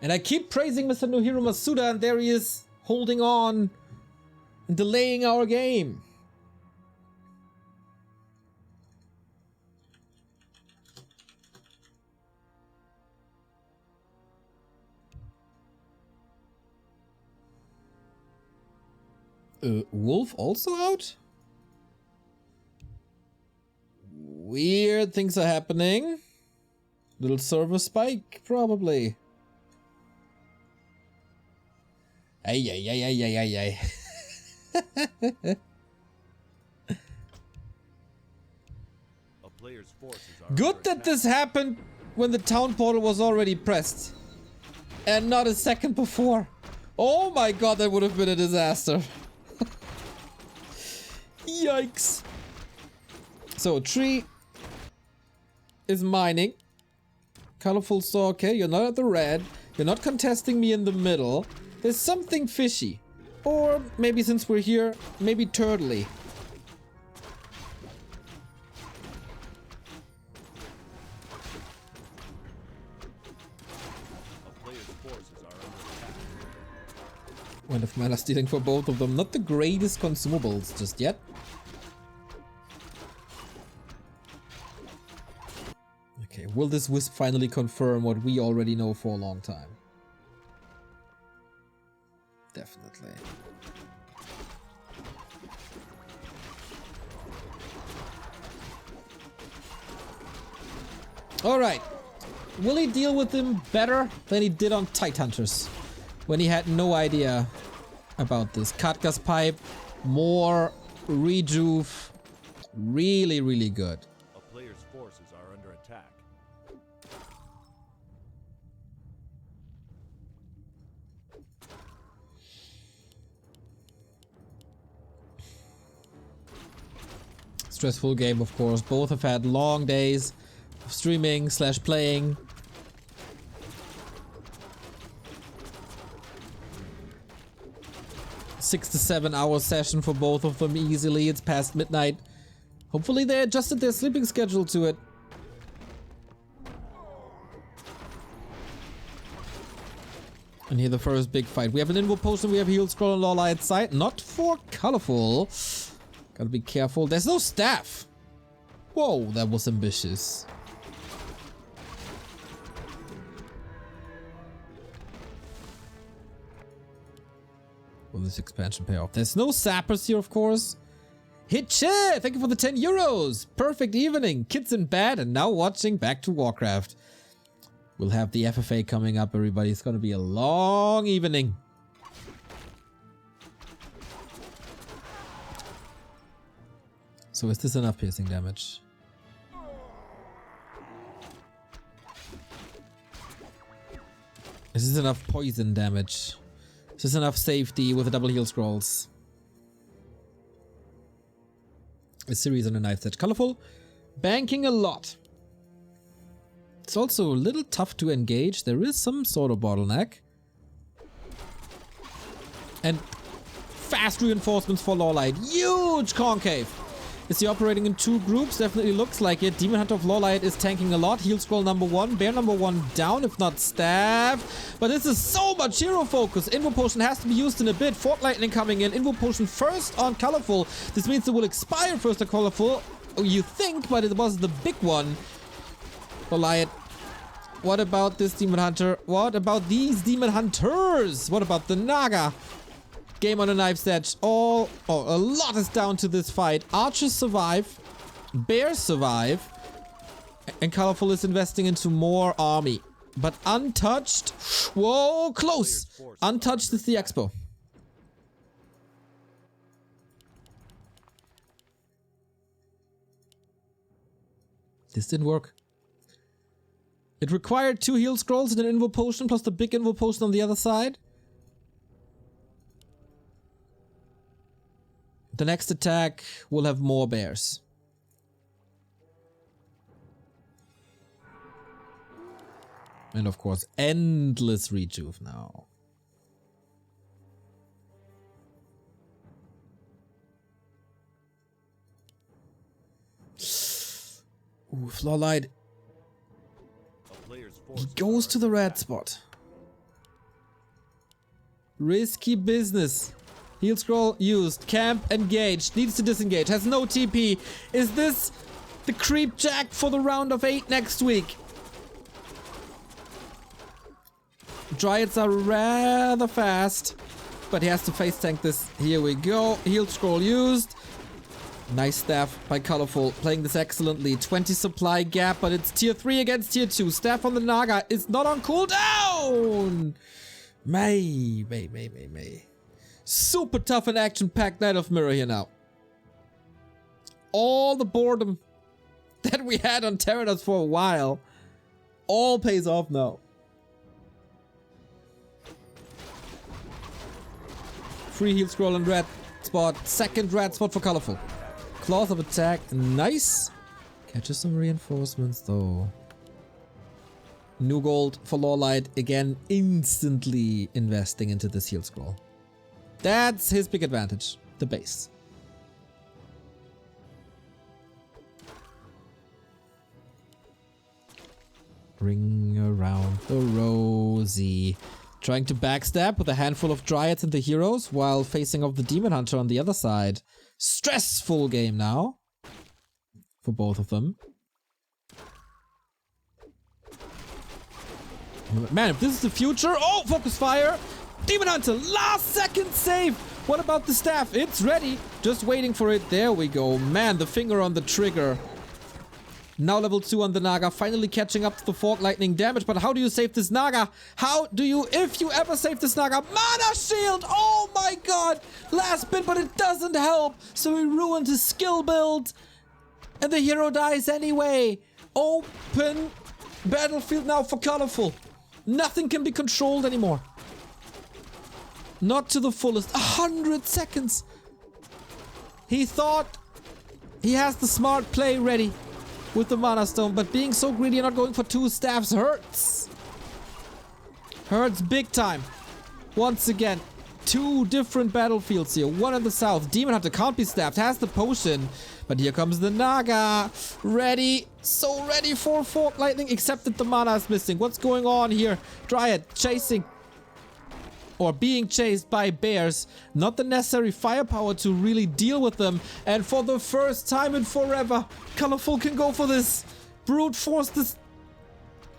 And I keep praising Mr. Nohiro Masuda, and there he is, holding on and delaying our game. Wolf also out? Weird things are happening. Little server spike, probably. Ay, ay, ay, ay, ay, ay, ay. Good that this happened when the town portal was already pressed. And not a second before. Oh my god, that would have been a disaster. Yikes. So, Tree is mining. Colorful saw, okay, you're not at the red. You're not contesting me in the middle. There's something fishy. Or maybe since we're here, maybe turtly. Wind of Mana stealing for both of them. Not the greatest consumables just yet. Okay, will this Wisp finally confirm what we already know for a long time? Definitely. Alright. Will he deal with him better than he did on Tidehunters? When he had no idea about this. Katka's Pipe, more rejuve. Really, really good. A player's forces are under attack. Stressful game, of course. Both have had long days of streaming / playing. Six to 7 hour session for both of them easily. It's past midnight. Hopefully they adjusted their sleeping schedule to it. And here the first big fight. We have an Invo Potion, we have Heal Scroll and LawLiet side. Not for Colorful. Gotta be careful. There's no staff. Whoa, that was ambitious. Will this expansion pay off? There's no sappers here, of course. Hitche! Thank you for the 10 euros. Perfect evening. Kids in bed and now watching back to Warcraft. We'll have the FFA coming up, everybody. It's gonna be a long evening. So is this enough piercing damage? Is this enough poison damage? Is this enough safety with the double heal scrolls? A series on a knife set. Colorful. Banking a lot. It's also a little tough to engage. There is some sort of bottleneck. And fast reinforcements for LawLiet. Huge concave. Is he operating in 2 groups? Definitely looks like it. Demon Hunter of LawLiet is tanking a lot. Heal Scroll number 1. Bear number 1 down, if not stabbed. But this is so much hero focus. Invo Potion has to be used in a bit. Fort Lightning coming in. Invo Potion first on Colorful. This means it will expire first on Colorful. You think, but it was the big one. LawLiet. What about this Demon Hunter? What about these Demon Hunters? What about the Naga? Game on a knife edge. A lot is down to this fight. Archers survive. Bears survive. And Colorful is investing into more army. But untouched. Whoa, close. Untouched is the Expo. This didn't work. It required 2 heal scrolls and an Invo Potion plus the big Invo Potion on the other side. The next attack will have more bears. And of course, endless rejuve now. Ooh, LawLiet. He goes to the red spot. Risky business. Heal scroll used. Camp engaged. Needs to disengage. Has no TP. Is this the creep jack for the round of 8 next week? Dryads are rather fast, but he has to face tank this. Here we go. Heal scroll used. Nice staff by Colorful. Playing this excellently. 20 supply gap, but it's tier 3 against tier 2. Staff on the Naga is not on cooldown. May. Super tough and action-packed Night of Mirror here now. All the boredom that we had on Terenas for a while all pays off now. Free heal scroll and red spot. Second red spot for Colorful. Cloth of attack. Nice. Catches some reinforcements though. New gold for LawLiet. Again, instantly investing into this heal scroll. That's his big advantage. The base. Ring around the rosy. Trying to backstab with a handful of Dryads and the heroes while facing off the Demon Hunter on the other side. Stressful game now for both of them. Man, if this is the future... Oh, focus fire! Demon Hunter, last second save! What about the staff? It's ready. Just waiting for it. There we go. Man, the finger on the trigger. Now level 2 on the Naga, finally catching up to the Fork Lightning damage. But how do you save this Naga? How do you, if you ever save this Naga? Mana Shield! Oh my god! Last bit, but it doesn't help. So he ruined his skill build. And the hero dies anyway. Open battlefield now for Colorful. Nothing can be controlled anymore. Not to the fullest. 100 seconds. He thought he has the smart play ready with the Mana Stone, but being so greedy and not going for 2 staffs hurts. Hurts big time. Once again, 2 different battlefields here. One in the south. Demon Hunter can't be staffed, has the potion. But here comes the Naga. Ready. So ready for Fork Lightning, except that the mana is missing. What's going on here? Dryad chasing or being chased by bears. Not the necessary firepower to really deal with them. And for the first time in forever, Colorful can go for this. Brute force this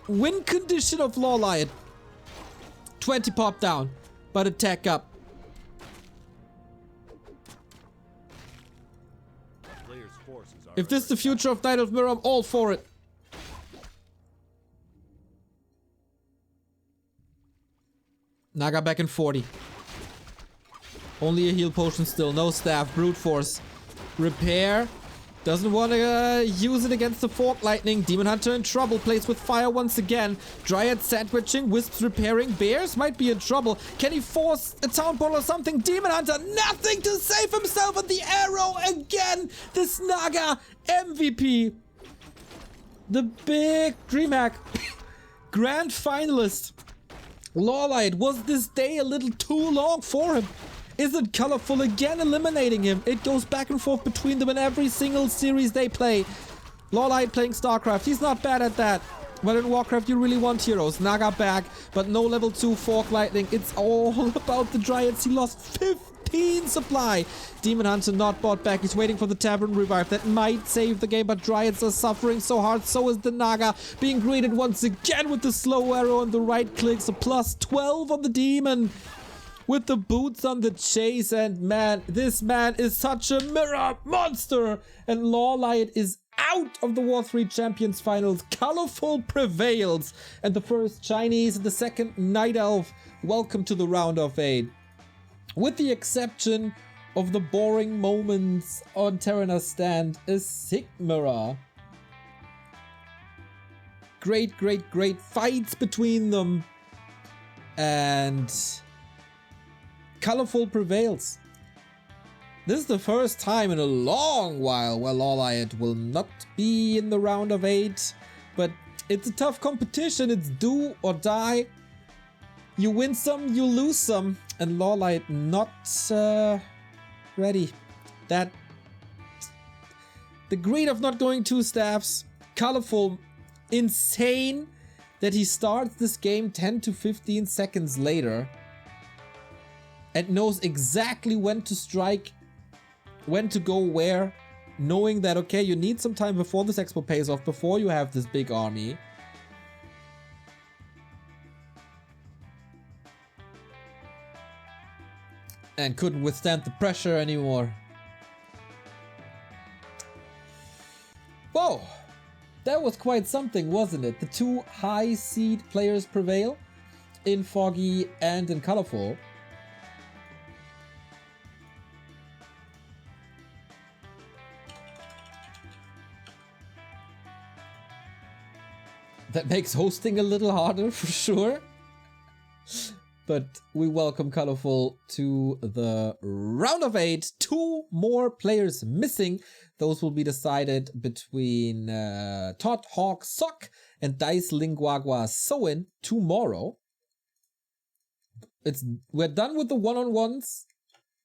win condition of LawLiet. 20 pop down, but attack up. If this is the future of Night of Mirror, I'm all for it. Naga back in 40. Only a heal potion still. No staff. Brute force. Repair. Doesn't want to use it against the Fork Lightning. Demon Hunter in trouble. Plays with fire once again. Dryad sandwiching. Wisps repairing. Bears might be in trouble. Can he force a town portal or something? Demon Hunter, nothing to save himself. And the arrow again. This Naga MVP. The big DreamHack. Grand finalist. LawLiet, was this day a little too long for him? Is it Colorful again eliminating him? It goes back and forth between them in every single series they play. LawLiet playing StarCraft, he's not bad at that. But in Warcraft you really want heroes. Naga back, but no level 2 Fork Lightning. It's all about the Dryads. He lost 15 supply. Demon Hunter not bought back. He's waiting for the Tavern Revive. That might save the game, but Dryads are suffering so hard. So is the Naga. Being greeted once again with the slow arrow and the right click. So plus 12 on the Demon. With the boots on the chase. And man, this man is such a mirror monster. And LawLiet is out of the W3Champions finals. Colorful prevails. And the first Chinese and the second Night Elf. Welcome to the round of 8. With the exception of the boring moments on Terenas stand, a Sigmara. Great fights between them. And Colorful prevails. This is the first time in a long while where LawLiet will not be in the round of 8. But it's a tough competition. It's do or die. You win some, you lose some. And LawLiet not ready. That the greed of not going 2 staffs. Colorful. Insane that he starts this game 10 to 15 seconds later. And knows exactly when to strike. When to go where. Knowing that, okay, you need some time before this expo pays off. Before you have this big army. And couldn't withstand the pressure anymore. Whoa! That was quite something, wasn't it? The 2 high seed players prevail. In Foggy and in Colorful. That makes hosting a little harder for sure. But we welcome Colorful to the round of 8. 2 more players missing. Those will be decided between Todd Hawk Sock and Dice Linguagua Soin tomorrow. We're done with the one-on-ones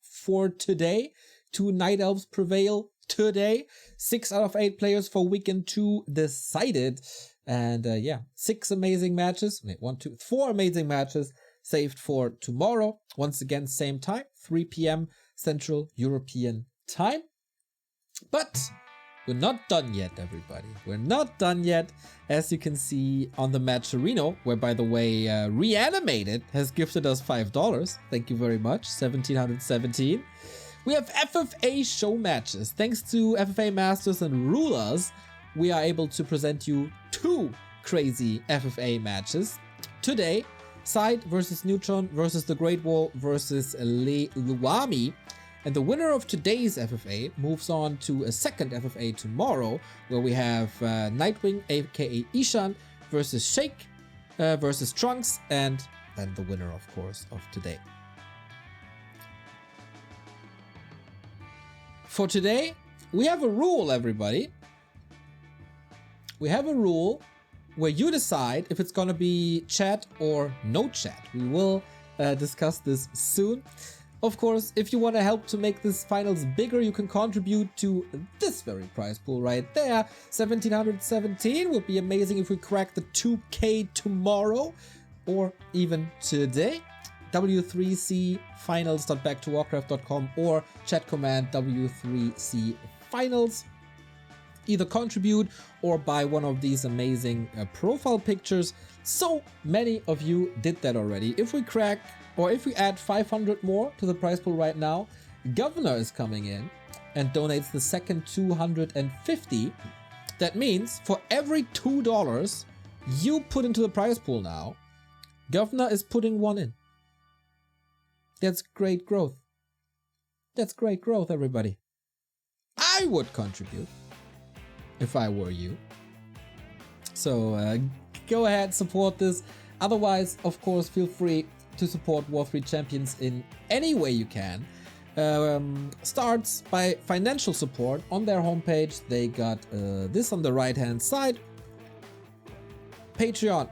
for today. 2 Night Elves prevail today. 6 out of 8 players for weekend 2 decided. And yeah, 6 amazing matches. Wait, 1, 2, 4 amazing matches. saved for tomorrow. Once again, same time, 3 p.m. Central European time. But we're not done yet, everybody. We're not done yet. As you can see on the Matcherino, where, by the way, Reanimated has gifted us $5. Thank you very much, 1717. We have FFA show matches. Thanks to FFA Masters and Rulers, we are able to present you 2 crazy FFA matches. Today, Side versus Neutron versus the Great Wall versus Luami. And the winner of today's FFA moves on to a second FFA tomorrow, where we have Nightwing, aka Ishan, versus Shake versus Trunks, and then the winner, of course, of today. For today, we have a rule, everybody. We have a rule where you decide if it's gonna be chat or no chat. We will discuss this soon. Of course, if you want to help to make this finals bigger, you can contribute to this very prize pool right there. 1717 would be amazing if we crack the 2K tomorrow or even today. W3C finals.backtowarcraft.com or chat command W3C finals. Either contribute or buy one of these amazing profile pictures. So many of you did that already. If we crack, or if we add 500 more to the prize pool right now, Governor is coming in and donates the second 250. That means for every $2 you put into the prize pool now, Governor is putting 1 in. That's great growth. That's great growth, everybody. I would contribute if I were you. So go ahead, support this. Otherwise, of course, feel free to support W3Champions in any way you can. Starts by financial support. On their homepage, they got this on the right hand side. Patreon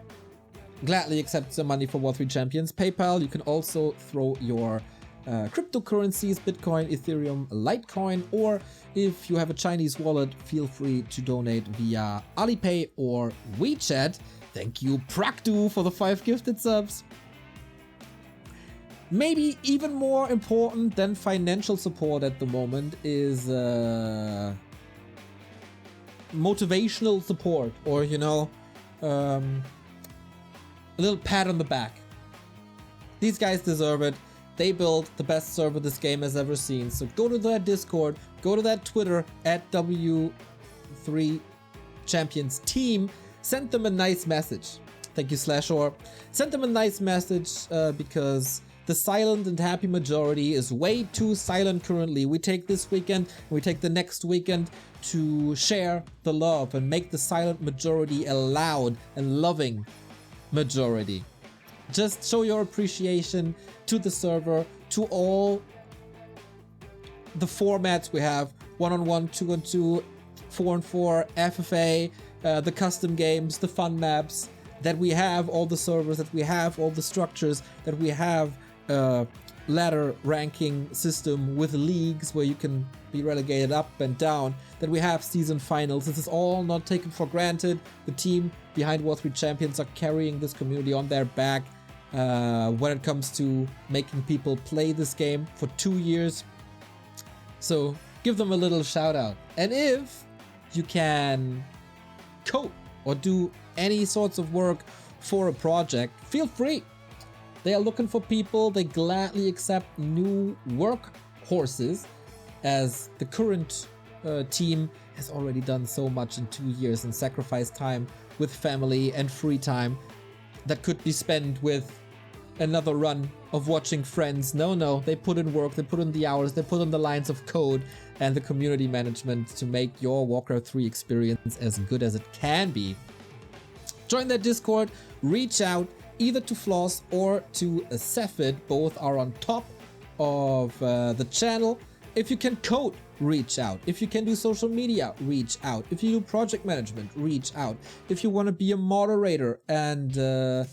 gladly accepts the money for W3Champions. PayPal, you can also throw your cryptocurrencies, Bitcoin, Ethereum, Litecoin, or if you have a Chinese wallet, feel free to donate via Alipay or WeChat. Thank you, Prakdu, for the 5 gifted subs. Maybe even more important than financial support at the moment is motivational support, or, you know, a little pat on the back. These guys deserve it. They built the best server this game has ever seen. So go to their Discord, go to that Twitter at W3Champions team, send them a nice message. Thank you, Slashor. Send them a nice message because the silent and happy majority is way too silent currently. We take this weekend, we take the next weekend to share the love and make the silent majority a loud and loving majority. Just show your appreciation to the server, to all the formats we have: 1-on-1, 2-on-2, 4-on-4, FFA, the custom games, the fun maps that we have, all the servers that we have, all the structures that we have. Ladder ranking system with leagues where you can be relegated up and down, that we have season finals. This is all not taken for granted. The team behind W3Champions are carrying this community on their back when it comes to making people play this game for 2 years. So give them a little shout out. And if you can code or do any sorts of work for a project, feel free. They are looking for people. They gladly accept new workhorses, as the current team has already done so much in 2 years and sacrificed time with family and free time that could be spent with another run of watching Friends. No, they put in work, they put in the hours, they put in the lines of code and the community management to make your Warcraft 3 experience as good as it can be. Join their Discord, reach out either to Floss or to Cephid. Both are on top of the channel. If you can code, reach out. If you can do social media, reach out. If you do project management, reach out. If you want to be a moderator and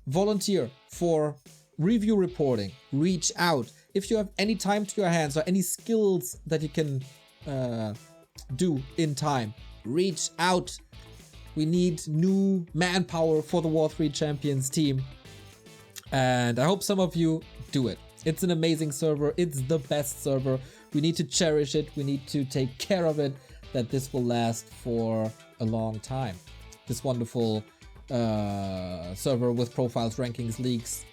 volunteer for review reporting, reach out. If you have any time to your hands or any skills that you can do in time, reach out. We need new manpower for the W3Champions team. And I hope some of you do it. It's an amazing server. It's the best server. We need to cherish it. We need to take care of it, that this will last for a long time. This wonderful server with profiles, rankings, leagues,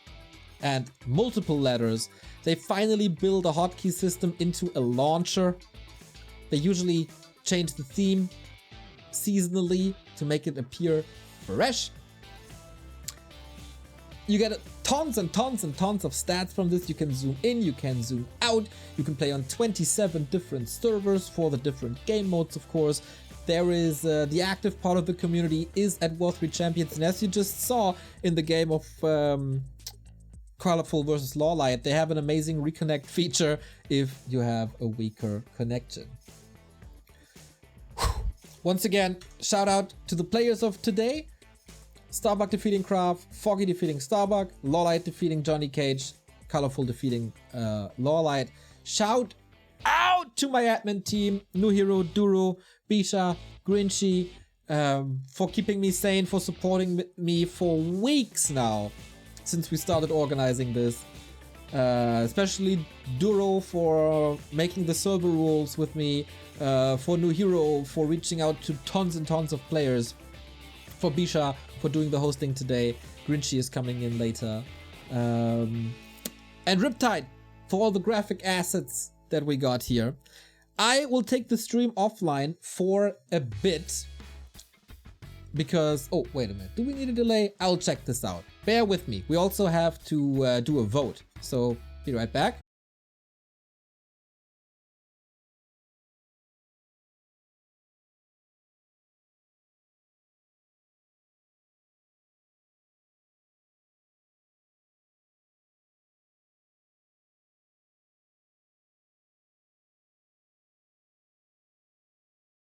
and multiple ladders. They finally build a hotkey system into a launcher. They usually change the theme seasonally to make it appear fresh. You get tons and tons and tons of stats from this. You can zoom in, you can zoom out. You can play on 27 different servers for the different game modes, of course. There is the active part of the community is at W3Champions, and as you just saw in the game of Colorful versus LawLiet, they have an amazing reconnect feature if you have a weaker connection. Once again, shout out to the players of today. Starbuck defeating Kraft, Foggy defeating Starbuck, LawLiet defeating Johnny Cage, Colorful defeating LawLiet. Shout out to my admin team, New Hero, Duro, Bisha, Grinchy, for keeping me sane, for supporting me for weeks now since we started organizing this. Especially Duro for making the server rules with me, for New Hero for reaching out to tons and tons of players, for Bisha for doing the hosting today. Grinchy is coming in later. And Riptide for all the graphic assets that we got here. I will take the stream offline for a bit because, oh, wait a minute. Do we need a delay? I'll check this out. Bear with me. We also have to do a vote. So be right back.